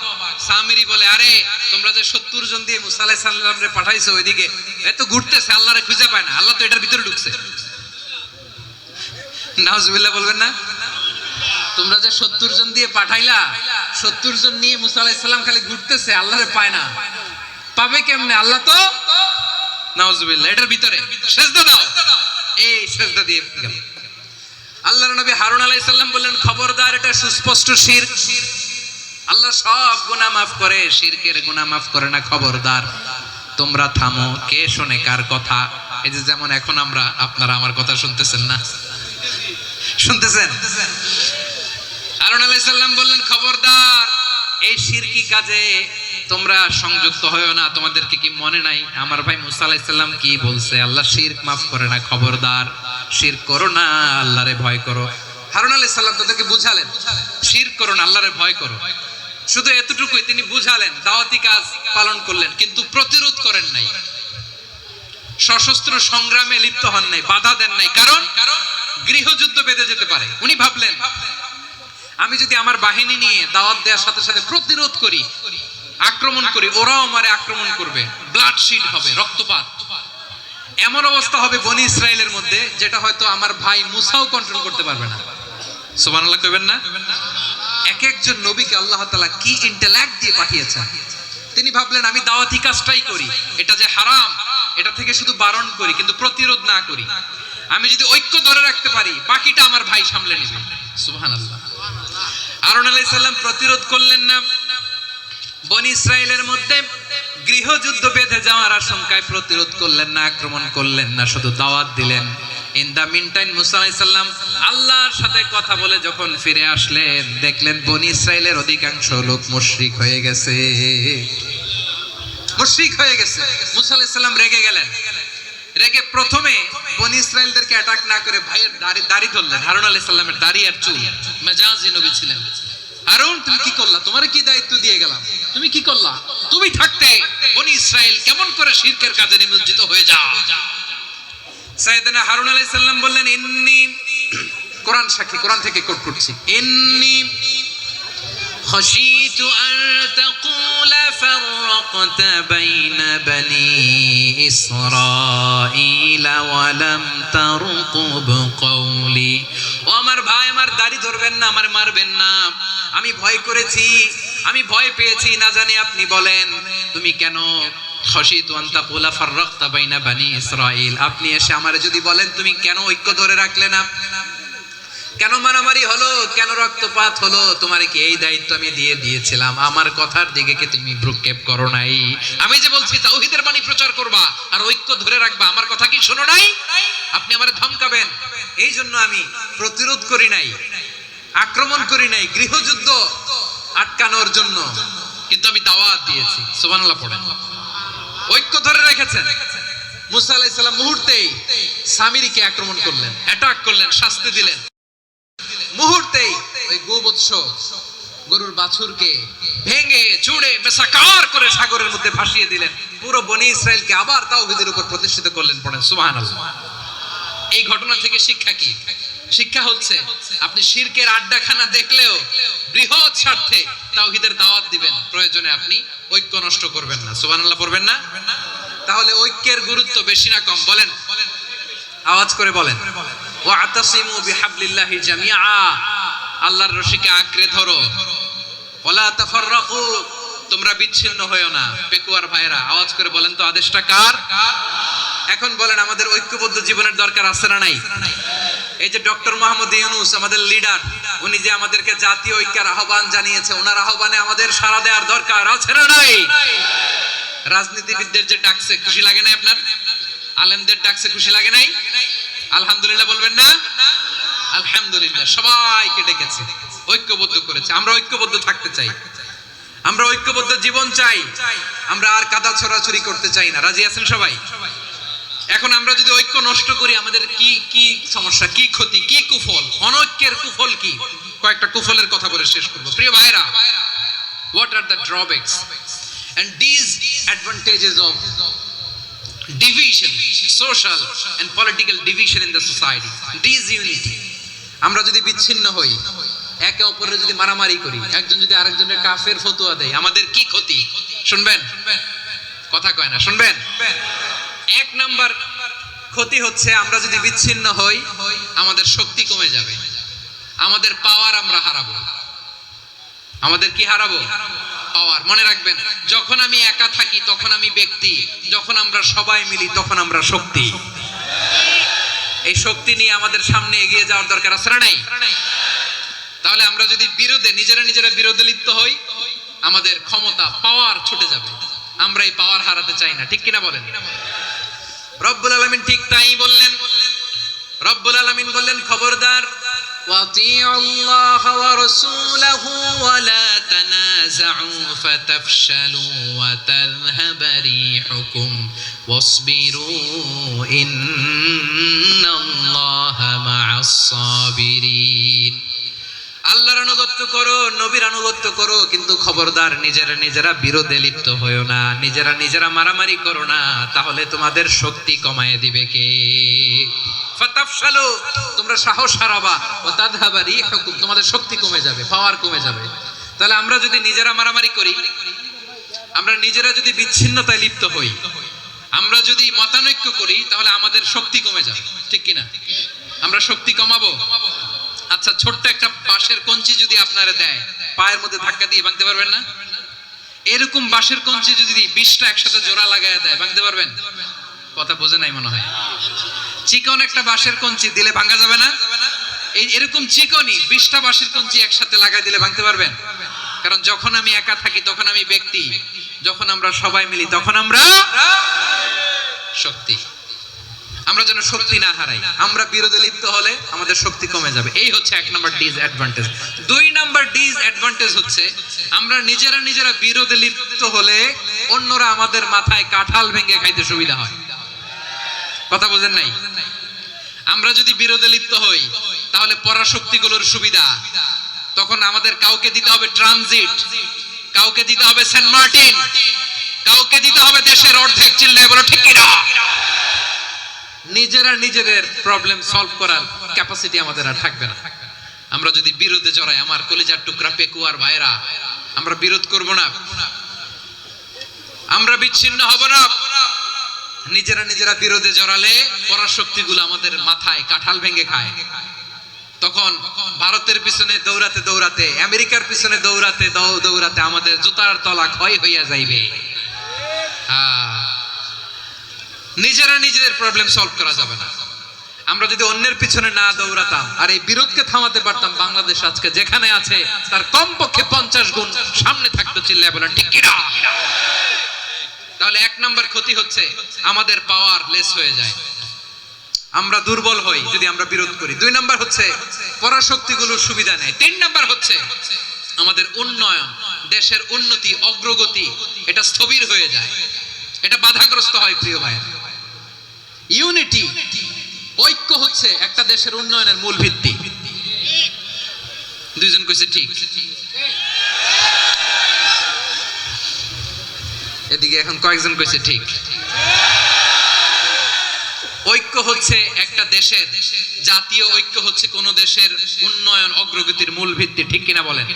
সামিরি বলে, আরে তোমরা যে 70 জন দিয়ে মুসা আলাইহিস সালামরে পাঠাইছো ওইদিকে, এত ঘুরতেছে, আল্লাহরে খুঁজে পায় না, আল্লাহ তো এটার ভিতরে ঢুকছে। নাউজুবিল্লাহ বলবেন না? তোমরা যে 70 জন দিয়ে পাঠাইলা, 70 জন নিয়ে মুসা আলাইহিস সালাম খালি ঘুরতেছে, আল্লাহরে পায় না। পাবে কেমনে? আল্লাহ তো নাউজুবিল্লাহ এটার ভিতরে। সিজদা দাও। এই সিজদা দিয়ে গেল। আল্লাহর নবী হারুন আলাইহিস সালাম বললেন, খবরদার, এটা সুস্পষ্ট শিরক। আল্লাহ সব গুনাহ maaf করে, শিরকের গুনাহ maaf করে না। খবরদার, তোমরা থামো। কে শোনে কার কথা? এই যে যেমন এখন আপনারা আমার কথা শুনতেছেন না? শুনতেছেন? হারুন আলাইহিস সালাম বললেন, খবরদার, এই শিরকি কাজে তোমরা সংযুক্ত হয়ো না। তোমাদেরকে কি মনে নাই আমার ভাই মুসা আলাইহিস সালাম কি বলছে? আল্লাহ শিরক maaf করে না। খবরদার, শিরক করো না, আল্লাহরে ভয় করো। হারুন আলাইহিস সালাম তাদেরকে বুঝালেন, শিরক করো না, আল্লাহরে ভয় করো। শুধু এতটুকুই তিনি বুঝালেন, দাওয়াতি কাজ পালন করলেন, কিন্তু প্রতিরোধ করেন নাই, সশস্ত্র সংগ্রামে লিপ্ত হন নাই, বাধা দেন নাই। কারণ গৃহযুদ্ধ বেঁধে যেতে পারে। উনি ভাবলেন, আমি যদি আমার বাহিনী নিয়ে দাওয়াত দেওয়ার সাথে সাথে প্রতিরোধ করি, আক্রমণ করি, ওরাও আমারে আক্রমণ করবে, ব্লাডশিড হবে, রক্তপাত। এমন অবস্থা হবে বনি ইসরাইলের মধ্যে যেটা হয়তো আমার ভাই মুসাও কন্ট্রোল করতে পারবে না। সুবহানাল্লাহ কইবেন না? এক একজন নবীকে আল্লাহ তাআলা কি ইন্টেলেক্ট দিয়ে পাঠিয়েছেন। তিনি ভাবলেন, আমি দাওয়াতি কাজটাই করি, এটা যে হারাম এটা থেকে শুধু বারণ করি, কিন্তু প্রতিরোধ না করি। আমি যদি ঐক্য ধরে রাখতে পারি, বাকিটা আমার ভাই সামলে নেবে। সুবহানাল্লাহ। হারুন আলাইহিস সালাম প্রতিরোধ করলেন না। বনি ইসরাইলের মধ্যে গৃহযুদ্ধ বেঁধে যাওয়ার আশঙ্কায় প্রতিরোধ করলেন না, আক্রমণ করলেন না, শুধু দাওয়াত দিলেন। ইন দা মিন টাইম মুসা আলাইহিস সালাম আল্লাহর সাথে কথা বলে যখন ফিরে আসলেন, দেখলেন বনি ইসরাইলের অধিকাংশ লোক মুশরিক হয়ে গেছে। মুশরিক হয়ে গেছে। মুসা আলাইহিস সালাম রেগে গেলেন। রেগে প্রথমে বনি ইসরাইলদেরকে অ্যাটাক না করে ভাইয়ের দাড়ি ধরলেন। হারুন আলাইহিস সালামের দাড়ি আর চুল। মেজাজি নবী ছিলেন। হারুন, তুমি কি করলা? তোমারে কি দায়িত্ব দিয়ে গেলাম? তুমি কি করলা? তুমি থাকতে বনি ইসরাইল কেমন করে শিরকের কাজে নিমজ্জিত হয়ে যায়? সাইয়েদনা হারুন আলাইহিস সালাম বললেন, ইন্নী, কোরআন সাক্ষী, কোরআন থেকে কোট করছি, ইন্নী খাশিতু আন তাকুলা ফাররাকতা বাইনা বনি ইসরাঈলা ওয়া লাম তারকুব কওলি। ও আমার ভাই, আমার দাড়ি ধরবেন না, আমার মারবেন না। আমি ভয় করেছি, আমি ভয় পেয়েছি, না জানি আপনি বলেন তুমি কেন খাশিতু আন তাকুলা ফাররাকতা বাইনা বানি ইসরাঈল, আপনি এসে আমারে যদি বলেন তুমি কেন ঐক্য ধরে রাখলে না, কেন মারামারি হলো, কেন রক্তপাত হলো, তোমারে কি এই দায়িত্ব আমি দিয়ে দিয়েছিলাম? আমার কথার দিকে কি তুমি ভ্রুক্ষেপ করো নাই? আমি যে বলছি তাওহীদের বাণী প্রচার করবা আর ঐক্য ধরে রাখবা, আমার কথা কি শোনো নাই? আপনি আমারে ধমকাবেন, এই জন্য আমি প্রতিরোধ করি নাই, আক্রমণ করি নাই, গৃহযুদ্ধ আটকানোর জন্য কিন্তু আমি দাওয়াত দিয়েছি। সুবহানাল্লাহ পড়েন। ঐক্য ধরে রেখেছেন। মুসা আলাইহিস সালাম মুহূর্তেই সামিরীকে আক্রমণ করলেন, অ্যাটাক করলেন, শাস্তি দিলেন। মুহূর্তেই ওই গোবৎস গরুর বাছুরকে ভেঙে চুড়ে মেসাকার করে সাগরের মধ্যে ভাসিয়ে দিলেন। পুরো বনি ইসরায়েলকে আবার তাওহীদের উপর প্রতিষ্ঠিত করলেন। পড়েন সুবহানাল্লাহ। এই ঘটনা থেকে শিক্ষা কি? শিক্ষা হচ্ছে আপনি শিরকের আড্ডাখানা দেখলেও বৃহৎ স্বার্থে তাওহীদের দাওয়াত দিবেন, প্রয়োজনে আপনি ঐক্য নষ্ট করবেন না। সুবহানাল্লাহ পড়বেন না? তাহলে ঐক্যের গুরুত্ব বেশি না কম? বলেন, আওয়াজ করে বলেন। ওয়াতাসিমু বিহাবলিল্লাহি জামিআ, আল্লাহর রশিকে আঁকড়ে ধরো। ওয়ালা তাফাররাকু, তোমরা বিচ্ছিন্ন হয়ো না। পেকুয়ার ভাইরা আওয়াজ করে বলেন তো আদেশটা কার? এখন বলেন আমাদের ঐক্যবদ্ধ জীবনের দরকার আছে না নাই? এই যে ডক্টর মোহাম্মদ ইউনূস আমাদের লিডার, উনি যে আমাদেরকে জাতীয় ঐক্যের আহ্বান জানিয়েছে, ওনার আহ্বানে আমাদের সাড়া দেওয়ার দরকার আছে না নাই? রাজনীতিবিদদের যে ডাকছে খুশি লাগে নাই আপনার? আলেমদের ডাকছে খুশি লাগে নাই? আলহামদুলিল্লাহ বলবেন না? আলহামদুলিল্লাহ, সবাইকে ডেকেছে, ঐক্যবদ্ধ করেছে। আমরা ঐক্যবদ্ধ থাকতে চাই, আমরা ঐক্যবদ্ধ জীবন চাই, আমরা আর কাদা ছড়াছড়ি করতে চাই না। রাজি আছেন সবাই? এখন আমরা যদি ঐক্য নষ্ট করি আমাদের কি কি সমস্যা, কি ক্ষতি, কি কুফল? অনৈক্যের কুফল কি? কয়েকটা কুফলের কথা বলে শেষ করব। প্রিয় ভাইরা, what are the drawbacks and disadvantages of division, social and political division in the society? Disunity. আমরা যদি বিচ্ছিন্ন হই, একে অপরের যদি মারামারি করি, একজন যদি আরেকজনের কাফের ফতোয়া দেয়, আমাদের কি ক্ষতি? শুনবেন? কথা কয় না, শুনবেন? এক নাম্বার ক্ষতি হচ্ছে আমরা যদি বিচ্ছিন্ন হই, আমাদের শক্তি কমে যাবে, আমাদের পাওয়ার আমরা হারাবো। আমাদের কি হারাবো? পাওয়ার। মনে রাখবেন, যখন আমি একা থাকি তখন আমি ব্যক্তি, যখন আমরা সবাই মিলি তখন আমরা শক্তি। এই শক্তি নিয়ে আমাদের সামনে এগিয়ে যাওয়ার দরকার আছে না নাই? তাহলে আমরা যদি বিরোধে নিজেরা বিরোধে লিপ্ত হই, আমাদের ক্ষমতা, পাওয়ার ছুটে যাবে। আমরা এই পাওয়ার হারাতে চাই না, ঠিক কিনা বলেন? রব্বুল আলামিন ঠিক তাই বললেন। রব্বুল আলামিন বললেন, খবরদার, ওয়াতিউল্লাহ ওয়া রাসূলাহু ওয়া লা তানাযাউ ফাতাফশালু ওয়া তাযহাবা রিহুকুম ওয়াসবিরু ইন্নাল্লাহা মা'আস সাবিরিন। আল্লাহর আনুগত্য করো, নবীর আনুগত্য করো, কিন্তু খবরদার নিজেরা বিরোধে লিপ্ত হয়ো না, নিজেরা মারামারি করো না, তাহলে তোমাদের শক্তি কমায় দিবে কে? ফাতাফশালু, তোমরা সাহস হারাবা, ওয়া তাযহাবা রিহুকুম, তোমাদের শক্তি কমে যাবে, পাওয়ার কমে যাবে। তাহলে আমরা যদি নিজেরা মারামারি করি, আমরা নিজেরা যদি বিচ্ছিন্নতায় লিপ্ত হই, আমরা যদি মতানৈক্য করি, তাহলে আমাদের শক্তি কমে যাবে, ঠিক কিনা? আমরা শক্তি কমাবো। আচ্ছা, ছোট্ট একটা বাঁশের কঞ্চি যদি আপনারা দেয়, পায়ের মধ্যে ধাক্কা দিয়ে ভাঙতে পারবেন না? এরকম বাঁশের কঞ্চি যদি 20টা একসাথে জোড়া লাগায় দেয়, ভাঙতে পারবেন? কথা বোঝে নাই মনে হয়। চিকন একটা বাঁশের কঞ্চি দিলে ভাঙা যাবে না? এরকম চিকনই 20টা বাঁশের কঞ্চি একসাথে লাগাই দিলে ভাঙতে পারবেন? কারণ যখন আমি একা থাকি তখন আমি ব্যক্তি, যখন আমরা সবাই মিলি তখন আমরা শক্তি। আমরা যেন শক্তি না হারাই, আমরা বিরোধে লিপ্ত হলে আমাদের শক্তি কমে যাবে। এই হচ্ছে এক নাম্বার ডিসঅ্যাডভান্টেজ। 2 নাম্বার ডিসঅ্যাডভান্টেজ হচ্ছে আমরা নিজেরা বিরোধে লিপ্ত হলে অন্যরা আমাদের মাথায় কাঁঠাল ভেঙে খাইতে সুবিধা হয়। কথা বোঝেন নাই? আমরা যদি বিরোধে লিপ্ত হই তাহলে পরাশক্তিগুলোর সুবিধা, তখন আমাদের কাউকে দিতে হবে ট্রানজিট, কাউকে দিতে হবে সেন্ট মার্টিন, কাউকে দিতে হবে দেশের অর্ধেক। চিল্লায় বলো ঠিক কিনা? নিজেদের প্রবলেম সলভ করার ক্যাপাসিটি আমাদের আর থাকবে না। আমরা যদি বিরোধে জড়াই, আমার কলিজার টুকরা পেকুয়ার ভাইরা, আমরা বিরোধ করব না, আমরা বিচ্ছিন্ন হব না। নিজেরা বিরোধে জড়ালে পরাশক্তিগুলো আমাদের মাথায় কাঁঠাল ভেঙে খায়। তখন ভারতের পিছনে দৌড়াতে, আমেরিকার পিছনে দৌড়াতে আমাদের জুতার তলা ক্ষয় হইয়া যাইবে। নিজেরা নিজেদের প্রবলেম সলভ করা যাবে না। আমরা যদি অন্যের পিছনে না দৌড়াতাম আর এই বিরোধকে থামাতে পারতাম, বাংলাদেশ আজকে যেখানে আছে তার কমপক্ষে 50 গুণ সামনে থাকতো। চিল্লায় বলেন ঠিক কিনা? তাহলে এক নাম্বার ক্ষতি হচ্ছে আমাদের পাওয়ার লেস হয়ে যায়, আমরা দুর্বল হই যদি আমরা বিরোধ করি। 2 নাম্বার হচ্ছে পরাশক্তিগুলোর সুবিধা নেয়। 3 নাম্বার হচ্ছে আমাদের উন্নয়ন, দেশের উন্নতি, অগ্রগতি এটা স্থবির হয়ে যায়, এটা বাধাগ্রস্ত হয়। প্রিয় ভাই, ইউনিটি, ঐক্য হচ্ছে একটা দেশের উন্নয়নের মূল ভিত্তি। দুইজন কইছে ঠিক, এদিকে এখন কয়েকজন কইছে ঠিক। ঐক্য হচ্ছে একটা দেশের, জাতীয় ঐক্য হচ্ছে কোন দেশের উন্নয়ন অগ্রগতির মূল ভিত্তি। ঠিক কিনা বলেন?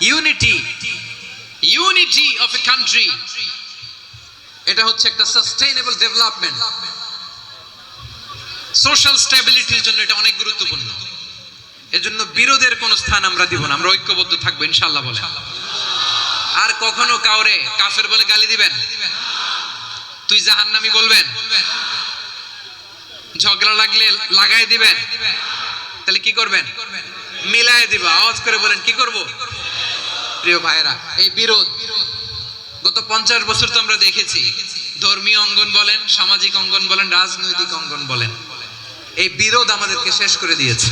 Unity, unity of a country, এটা হচ্ছে একটা সাস্টেইনেবল ডেভেলপমেন্ট, সোশ্যাল স্টেবিলিটির জন্য এটা অনেক গুরুত্বপূর্ণ। এজন্য বিরোধের কোনো স্থান আমরা দিব না, আমরা ঐক্যবদ্ধ থাকবো ইনশাআল্লাহ বলেন। আর কখনো কাউরে কাফের বলে গালি দিবেন, তুই জাহান্নামী বলবেন, ঝগড়া লাগলে লাগাই দিবেন, তাহলে কি করবেন? মিলায় দিবা। আওয়াজ করে বলেন কি করব? প্রিয় ভাইরা, এই বিরোধ গত 50 বছর তো আমরা দেখেছি, ধর্মীয় অঙ্গন বলেন, সামাজিক অঙ্গন বলেন, রাজনৈতিক অঙ্গন বলেন, এই বিরোধ আমাদেরকে শেষ করে দিয়েছে।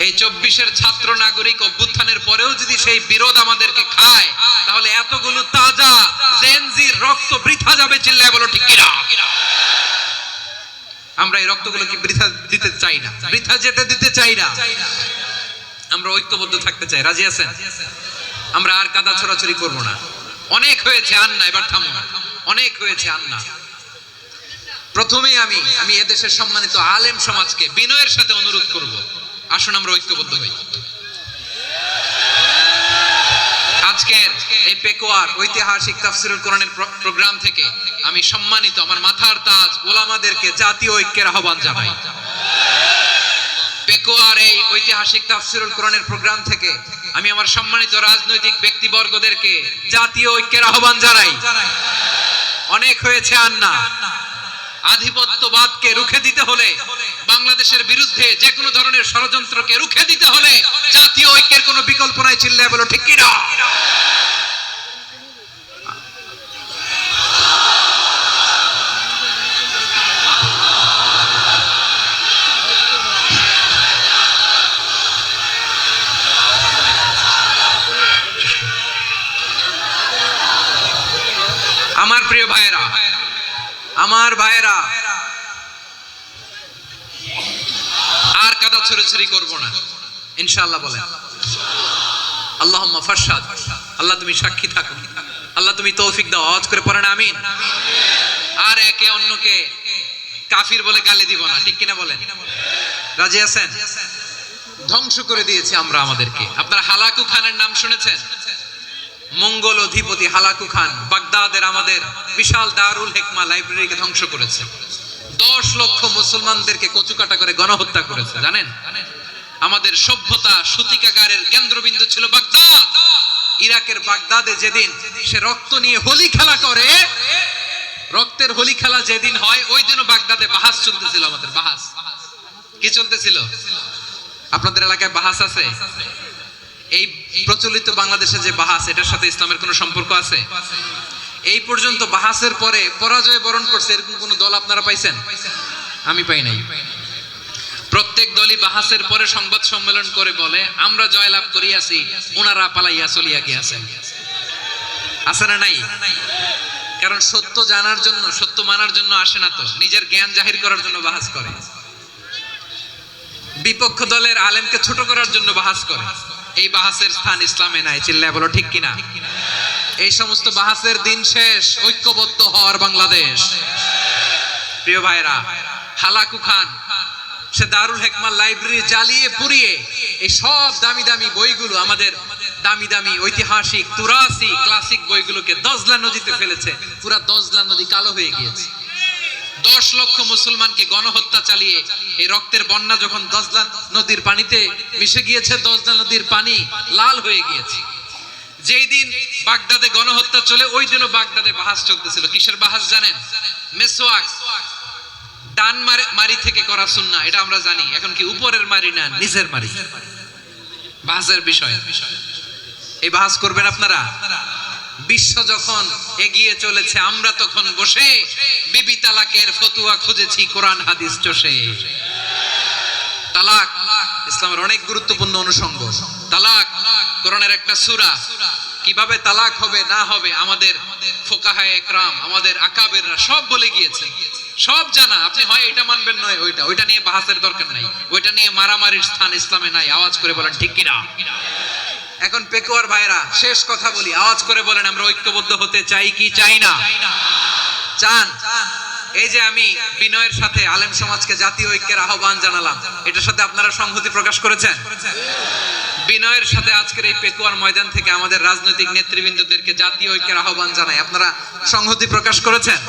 এই 24-এর ছাত্র নাগরিক অভ্যুত্থানের পরেও যদি সেই বিরোধ আমাদেরকে খায়, তাহলে এতগুলো তাজা জেনজির রক্ত বৃথা যাবে। চিল্লায় বলো ঠিক কিনা? আমরা এই রক্তগুলোকে বৃথা দিতে চাই না, বৃথা যেতে দিতে চাই না। আমরা ঐক্যবদ্ধ থাকতে চাই। রাজি আছেন? আমরা আর কাদা ছড়াছড়ি করব না। অনেক হয়েছে, আন্না, এবার থামো। অনেক হয়েছে, আন্না। প্রথমেই আমি এদেশের সম্মানিত আলেম সমাজকে বিনয়ের সাথে অনুরোধ করব, আসুন আমরা ঐক্যবদ্ধ হই। আজকের এই পেকুয়ার ঐতিহাসিক তাফসীরুল কোরআনের প্রোগ্রাম থেকে আমি সম্মানিত আমার মাথার তাজ ওলামাদেরকে জাতীয় ঐক্যের আহ্বান জানাই। পেকুয়ার এই ঐতিহাসিক তাফসীরুল কোরআনের প্রোগ্রাম থেকে আমি আমার সম্মানিত রাজনৈতিক ব্যক্তিবর্গদেরকে জাতীয় ঐক্যের আহ্বান জানাই। অনেক হয়েছে, আন্না। আধিপত্যবাদকে রুখে দিতে হলে, বাংলাদেশের বিরুদ্ধে যে কোনো ধরনের ষড়যন্ত্রকে রুখে দিতে হলে জাতীয় ঐক্যের কোনো বিকল্প নাই। চিল্লায় বলো ঠিক কিনা? আমার প্রিয় ভাইয়েরা, আমার ভাইয়েরা, আর কাদা ছড়াছড়ি করব না ইনশাআল্লাহ বলেন। আল্লাহুম্মা ফারশাদ, আল্লাহ তুমি সাক্ষী থাকো, আল্লাহ তুমি তৌফিক দাও। আওয়াজ করে পড়েন আমিন। আর একে অন্যকে কাফির বলে গালি দিব না। ঠিক কিনা বলেন? রাজি আছেন? ধ্বংস করে দিয়েছি আমরা আমাদেরকে। আপনারা হালাকু খানের নাম শুনেছেন? মঙ্গল অধিপতি হালাকু খান বাগদাদের আমাদের বিশাল দারুল হিকমা লাইব্রেরিকে ধ্বংস করেছে। 10 লক্ষ মুসলমানদেরকে কচুকাটা করে গণহত্যা করেছে। জানেন? আমাদের সভ্যতা সূতিকাগারের কেন্দ্রবিন্দু ছিল বাগদাদ। ইরাকের বাগদাদে যেদিন সে রক্ত নিয়ে হোলি খেলা করে, রক্তের হোলি খেলা যেদিন হয়, ওই দিনও বাগদাদে বাহাস চলতেছিল। আমাদের বাহাস কি চলতেছিল? আপনাদের এলাকায় বাহাস আছে? এই প্রচলিত বাংলাদেশে যে বাহাস, এটার সাথে ইসলামের কোনো সম্পর্ক আছে? এই পর্যন্ত বাহাসের পরে পরাজয় বরণ করছে এরকম কোন দল আপনারা পাইছেন? আমি পাই নাই। প্রত্যেক দলই বাহাসের পরে সংবাদ সম্মেলন করে বলে আমরা জয়লাভ করিয়াছি, ওনারা পালাইয়া চলিয়া গিয়াছেন। আছে না নাই? কারণ সত্য জানার জন্য, সত্য মানার জন্য আসে না তো, নিজের জ্ঞান জাহির করার জন্য বাহাস করে। বিপক্ষ দলের আলেমকে ছোট করার জন্য বাহাস করে। এই বাহাসের স্থান ইসলামে নাই। চিল্লায় বলো ঠিক কিনা? এই সমস্ত বাহাসের দিন শেষ। ঐক্যবদ্ধ হওয়ার বাংলাদেশ। প্রিয় ভাইরা, হালাকু খান সে দারুল হিকমা লাইব্রেরি জ্বালিয়ে পুড়িয়ে এই সব দামি দামি বইগুলো, আমাদের দামি দামি ঐতিহাসিক তুরাসি ক্লাসিক বইগুলোকে দজলা নদীতে ফেলেছে। পুরা দজলা নদী কালো হয়ে গিয়েছে। 10 লক্ষ মুসলমানকে গণহত্যা চালিয়ে এই রক্তের বন্যা যখন দজলা নদীর পানিতে মিশে গিয়েছে, দজলা নদীর পানি লাল হয়ে গিয়েছে। যেই দিন বাগদাদে গণহত্যা চলে ওই দিনও বাগদাদে বাহাস চলতেছিল। কিসের বাহাস জানেন? মেসওয়াক, ডান মারি থেকে করা সুন্নাহ, এটা আমরা জানি। এখন কি উপরের মারি না নিচের মারি, বাহাসের বিষয়। এই বাহাস করবেন আপনারা। বিশ্ব যখন এগিয়ে চলেছে, আমরা তখন বসে বিবি তালাকের ফতুয়া খুঁজেছি কোরআন হাদিস চষে। তালাক ইসলামের অনেক গুরুত্বপূর্ণ অনুষঙ্গ। তালাক কোরআনের একটা সূরা। কিভাবে তালাক হবে না হবে আমাদের ফুকাহায়ে একরাম, আমাদের আকাবেররা সব বলে গিয়েছে, সব জানা। আপনি হয় এটা মানবেন নয় ওইটা নিয়ে বাহাসের দরকার নাই, ওইটা নিয়ে মারামারির স্থান ইসলামে নাই। আওয়াজ করে বলেন ঠিক কিনা? এখন পেকুয়ার ভাইরা শেষ কথা বলি, আওয়াজ করে বলেন আমরা ঐক্যবদ্ধ হতে চাই কি চাই না? চান? এই যে আমি বিনয়ের সাথে আলেম সমাজকে জাতীয় ঐক্যের আহ্বান জানালাম, এটার সাথে আপনারা সংহতি প্রকাশ করেছেন? বিনয়ের সাথে আজকের এই পেকুয়ার ময়দান থেকে আমাদের রাজনৈতিক নেতৃবৃন্দদেরকে জাতীয় ঐক্যের আহ্বান জানাই, আপনারা সংহতি প্রকাশ করেছেন?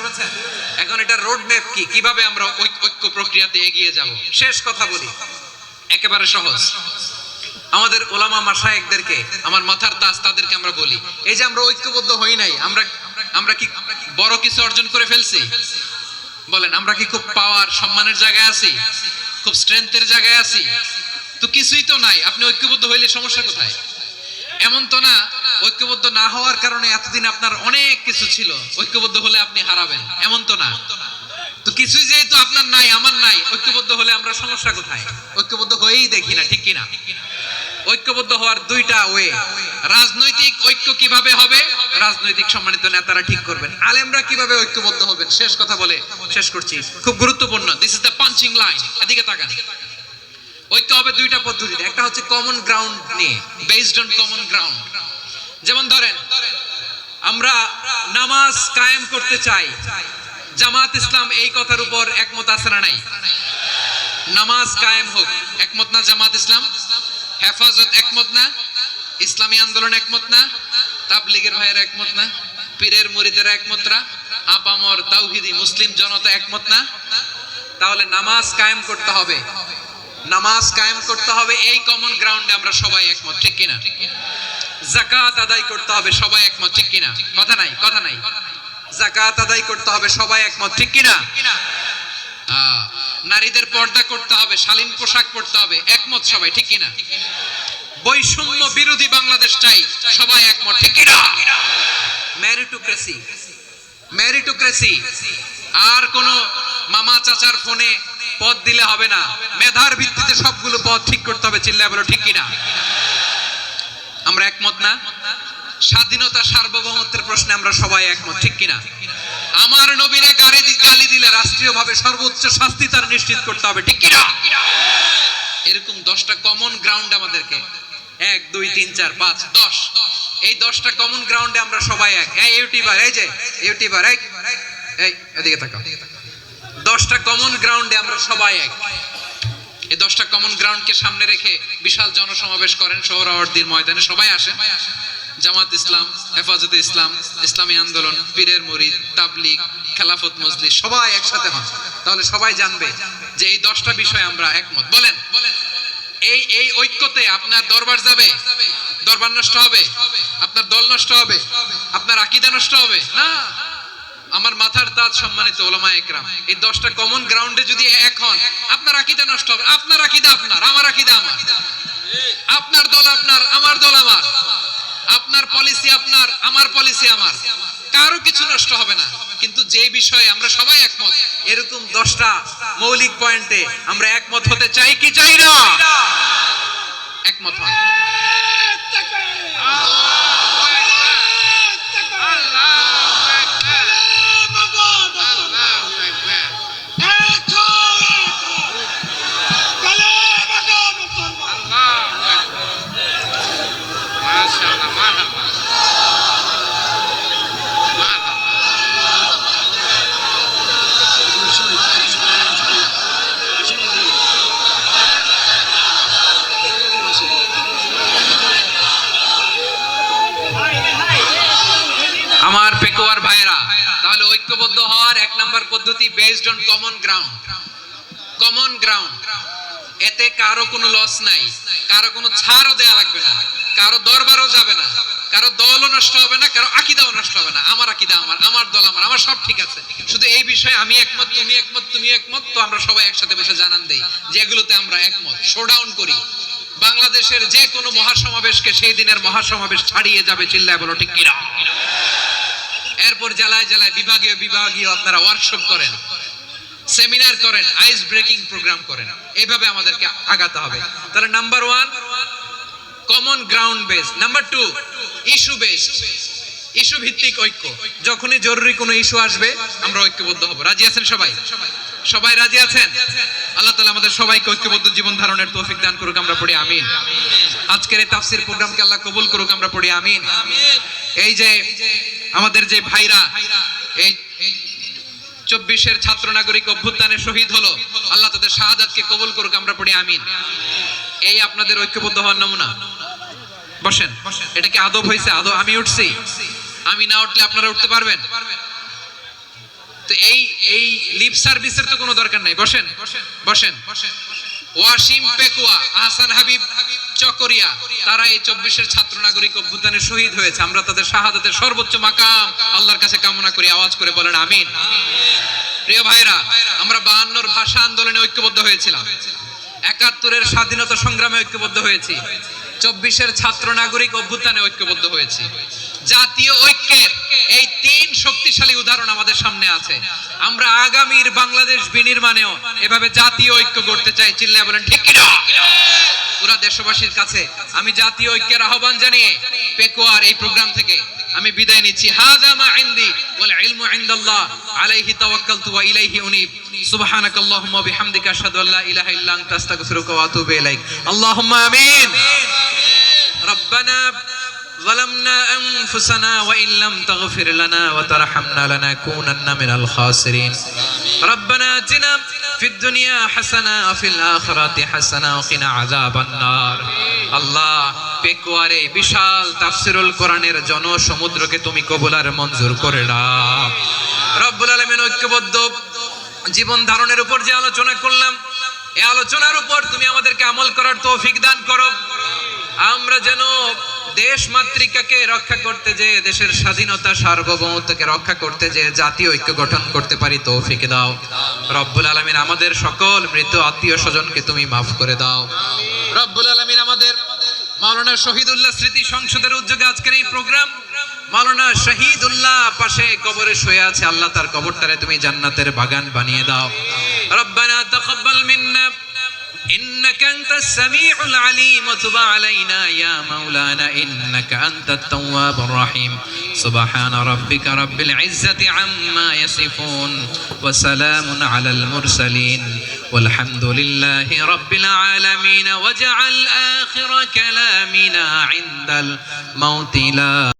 এখন এটা রোড ম্যাপ কি, কিভাবে আমরা ঐক্য প্রক্রিয়াতে এগিয়ে যাব? শেষ কথা বলি, একেবারে সহজ। আমাদের ওলামা মাশায়েখদেরকে, আমার মাথার তাজ, তাদেরকে আমরা বলি, এই যে আমরা ঐক্যবদ্ধ হই নাই, আমরা কি বড় কিছু অর্জন করে ফেলছি? বলেন, আমরা কি খুব পাওয়ার সম্মানের জায়গায় আছি? খুব স্ট্রেংথের জায়গায় আছি? তো কিছুই তো নাই। আপনি ঐক্যবদ্ধ হইলে সমস্যা কোথায়? এমন তো না ঐক্যবদ্ধ না হওয়ার কারণে এতদিন আপনার অনেক কিছু ছিল, ঐক্যবদ্ধ হলে আপনি হারাবেন, এমন তো না। তো কিছুই যেহেতু আপনার নাই, আমার নাই, ঐক্যবদ্ধ হলে আমরা সমস্যা কোথায়? ঐক্যবদ্ধ হয়েই দেখি না, ঠিক কিনা? ঐক্যবদ্ধ হওয়ার দুইটা ওয়ে। রাজনৈতিক ঐক্য কিভাবে হবে? রাজনৈতিক সম্মানিত নেতারা ঠিক করবেন। আলেমরা কিভাবে ঐক্যবদ্ধ হবেন? শেষ কথা বলে শেষ করছি, খুব গুরুত্বপূর্ণ। This is the punching line. এদিকে তাকান। ঐক্য হবে দুইটা পদ্ধতিতে। একটা হচ্ছে কমন গ্রাউন্ড নিয়ে, বেসড অন কমন গ্রাউন্ড। যেমন ধরেন আমরা নামাজ কায়েম করতে চাই, জামাত ইসলাম এই কথার উপর একমত আছে না নাই? নামাজ কায়েম হোক, একমত না জামাত ইসলাম? হেফাজত একমত না? ইসলামী আন্দোলন একমত না? তাবলীগের ভাইয়েরা একমত না? পীরের মুরিদেরা একমত না? আপামর তাওহীদি মুসলিম জনতা একমত না? তাহলে নামাজ কায়েম করতে হবে, নামাজ কায়েম করতে হবে, এই কমন গ্রাউন্ডে আমরা সবাই একমত, ঠিক কিনা? যাকাত আদায় করতে হবে, সবাই একমত, ঠিক কিনা? কথা নাই, কথা নাই। যাকাত আদায় করতে হবে, সবাই একমত, ঠিক কিনা? নারীদের পর্দা করতে হবে, শালীন পোশাক পরতে হবে, একমত সবাই, ঠিক কিনা? বৈষম্য বিরোধী বাংলাদেশ চাই, সবাই একমত, ঠিক কিনা? মেরিটোক্রেসি, মেরিটোক্রেসি, আর কোন মামা চাচার ফোনে পদ দিলে হবে না, মেধার ভিত্তিতে সবগুলো পদ ঠিক করতে হবে, চিল্লায় বলো ঠিক কিনা? আমরা একমত না? স্বাধীনতা সার্বভৌমত্বের প্রশ্নে আমরা সবাই একমত, ঠিক কিনা? আমার নবীরে গালি দিলে রাষ্ট্রীয়ভাবে সর্বোচ্চ শাস্তি তার নিশ্চিত করতে হবে, ঠিক কিনা? এরকম 10টা কমন গ্রাউন্ড আমাদেরকে, 1 2 3 4 5 10, এই 10টা কমন গ্রাউন্ডে আমরা সবাই এক। এই ইউটিউবার, এই যে ইউটিউবার, এই এদিকে তাকাও। 10টা কমন গ্রাউন্ডে আমরা সবাই এক। এই 10টা কমন গ্রাউন্ডকে সামনে রেখে বিশাল জনসমাবেশ করেন সোহরাওয়ার্দীর ময়দানে, সবাই আসেন। জামাত ইসলাম, হেফাজতে ইসলাম, ইসলামী আন্দোলন, পীরের মুরিদ, তাবলীগ, খেলাফত মজলিস, সবাই একসাথে হন। তাহলে সবাই জানবে যে এই 10টা বিষয় আমরা একমত। বলেন, এই ঐক্যতে আপনার দরবার যাবে? দরবার নষ্ট হবে? আপনার দল নষ্ট হবে? আপনার আকীদা নষ্ট হবে? না। আমার মাথার তাজ সম্মানিত ওলামায়ে একরাম, এই 10টা কমন গ্রাউন্ডে যদি এক হন, আপনার আকীদা নষ্ট হবে? আপনার আকীদা আপনার, আমার আকীদা আমার, আপনার দল আপনার, আমার দল আমার, আপনার পলিসি আপনার, আমার পলিসি আমার, কারো কিছু নষ্ট হবে না। কিন্তু যে বিষয়ে আমরা সবাই একমত, এরকম 10টা মৌলিক পয়েন্টে আমরা একমত হতে চাই কি চাই না? একমত হন। আমার পেকুয়ার ভাইরা, তাহলে ঐক্যবদ্ধ হওয়ার 1 নাম্বার পদ্ধতি based on common ground. Common ground, এতে কারো কোনো লস নাই, কারো কোনো ছাড়ও দেয়া লাগবে না, কারো দরবারও যাবে না, কারো দলও নষ্ট হবে না, কারো আকীদাও নষ্ট হবে না। আমার আকীদা আমার দল আমার সব ঠিক আছে। শুধু এই বিষয়ে আমি একমত, তুমি একমত, তুমি একমত, তো আমরা সবাই একসাথে বসে জানান দেই যে এগুলোতে আমরা একমত, শোডাউন করি। বাংলাদেশের যে কোনো মহাসমাবেশকে সেই দিনের মহাসমাবেশ ছাড়িয়ে যাবে, চিল্লায় বলো ঠিক কিনা। এরপর জেলায় জেলায় বিভাগীয় আপনারা ওয়ার্কশপ করেন, সেমিনার করেন, আইস ব্রেকিং প্রোগ্রাম করেন। এইভাবে আমাদেরকে আগাতে হবে। তাহলে number 1 common ground base, number 2 issue based, issue ভিত্তিক ঐক্য। যখনই জরুরি কোনো ইস্যু আসবে আমরা ঐক্যবদ্ধ হব। রাজি আছেন সবাই? সবাই রাজি আছেন? আল্লাহ তাআলা আমাদের সবাইকে ঐক্যবদ্ধ জীবন ধারণের তৌফিক দান করুক, আমরা পড়ি আমিন। আজকের এই তাফসীর প্রোগ্রামকে আল্লাহ কবুল করুক, আমরা পড়ি আমিন। এই যে আমাদের যে ভাইরা এই 24-এর ছাত্র নাগরিক অভ্যুত্থানে শহীদ হলো, আল্লাহ তাদের শাহাদাতকে কবুল করুক, আমরা পড়ি আমিন। এই আপনাদের ঐক্যবদ্ধ হওয়ার নমুনা। বসেন, এটা কি আদব হয়েছে? আদব আমি উঠছি, আমি না উঠলে আপনারা উঠতে পারবেন? তো এই লিপ সার্ভিসের তো কোনো দরকার নাই। বসেন বসেন। ওয়াসিম পেকুয়া, আহসান হাবিব চকরিয়া, তারা এই 24-এর ছাত্র নাগরিক অভ্যুত্থানে শহীদ হয়েছে। আমরা তাদের শাহাদাতের সর্বোচ্চ মাকাম আল্লাহর কাছে কামনা করি। আওয়াজ করে বলেন আমিন। প্রিয় ভাইরা, আমরা 52-র ভাষা আন্দোলনে ঐক্যবদ্ধ হয়েছিলাম, 71-এর স্বাধীনতা সংগ্রামে ঐক্যবদ্ধ হয়েছি, 24-এর ছাত্র নাগরিক অভ্যুত্থানে ঐক্যবদ্ধ হয়েছি। জাতীয় ঐক্যের এই 3 শক্তিশালী উদাহরণ আমাদের সামনে আছে। আমরা আগামীর বাংলাদেশ বিনির্মাণেও এভাবে জাতীয় ঐক্য করতে চাই। চিল্লায় বলেন ঠিক কিনা। পুরা দেশবাসীর কাছে আমি জাতীয় ঐক্যের আহ্বান জানিয়ে পেকুয়ার এই প্রোগ্রাম থেকে আমি বিদায় নিচ্ছি। হাযা মা ইনদি ওয়াল ইলমু ইনদাল্লাহ আলাইহি তাওয়াক্কালতু ওয়া ইলাইহি উনীব। সুবহানাকাল্লাহুম্মা ওয়া বিহামদিকা আশহাদু আল্লা ইলাহা ইল্লা আনতা আস্তাগফিরুকা ওয়া আতুবু ইলাইক। আল্লাহুম্মা আমিন। রব্বানা ظلمنا أنفسنا وإن لم تغفر لنا وترحمنا لنكونن من الخاسرين. ربنا آتنا في الدنيا حسنة وفي الآخرة حسنة وقنا عذاب النار. আল্লাহ, পেকুয়ারে বিশাল তাফসিরুল কোরআনের জনসমুদ্রকে তুমি কবুল আর মঞ্জুর করে নাও। রব্বুল আলামিন, ঐক্যবদ্ধ জীবন ধারণের উপর যে আলোচনা করলাম, এই আলোচনার উপর তুমি আমাদেরকে আমল করার তৌফিক দান করো। আমরা যেন দেশ মাতৃকাকে রক্ষা করতে যে, দেশের স্বাধীনতা সার্বভৌমত্বকে রক্ষা করতে যে জাতীয় ঐক্য গঠন করতে পারি, তৌফিক দাও। রব্বুল আলামিন, আমাদের সকল মৃত আত্মীয় স্বজনকে তুমি মাফ করে দাও। রব্বুল আলামিন, আমাদের মাওলানা শহীদুল্লাহ স্মৃতি সংসদের উদ্যোগে আজকের এই প্রোগ্রাম, মাওলানা শহীদুল্লাহ পাশে কবরে শুয়ে আছে, আল্লাহ তার কবরটারে তুমি জান্নাতের বাগান বানিয়ে দাও। রব্বানা তাকাব্বাল মিন্না إنك أنت السميع العليم وتب علينا يا مولانا إنك أنت التواب الرحيم. سبحان ربك رب العزة عما يصفون وسلام على المرسلين والحمد لله رب العالمين. واجعل آخر كلامنا عند الموت لا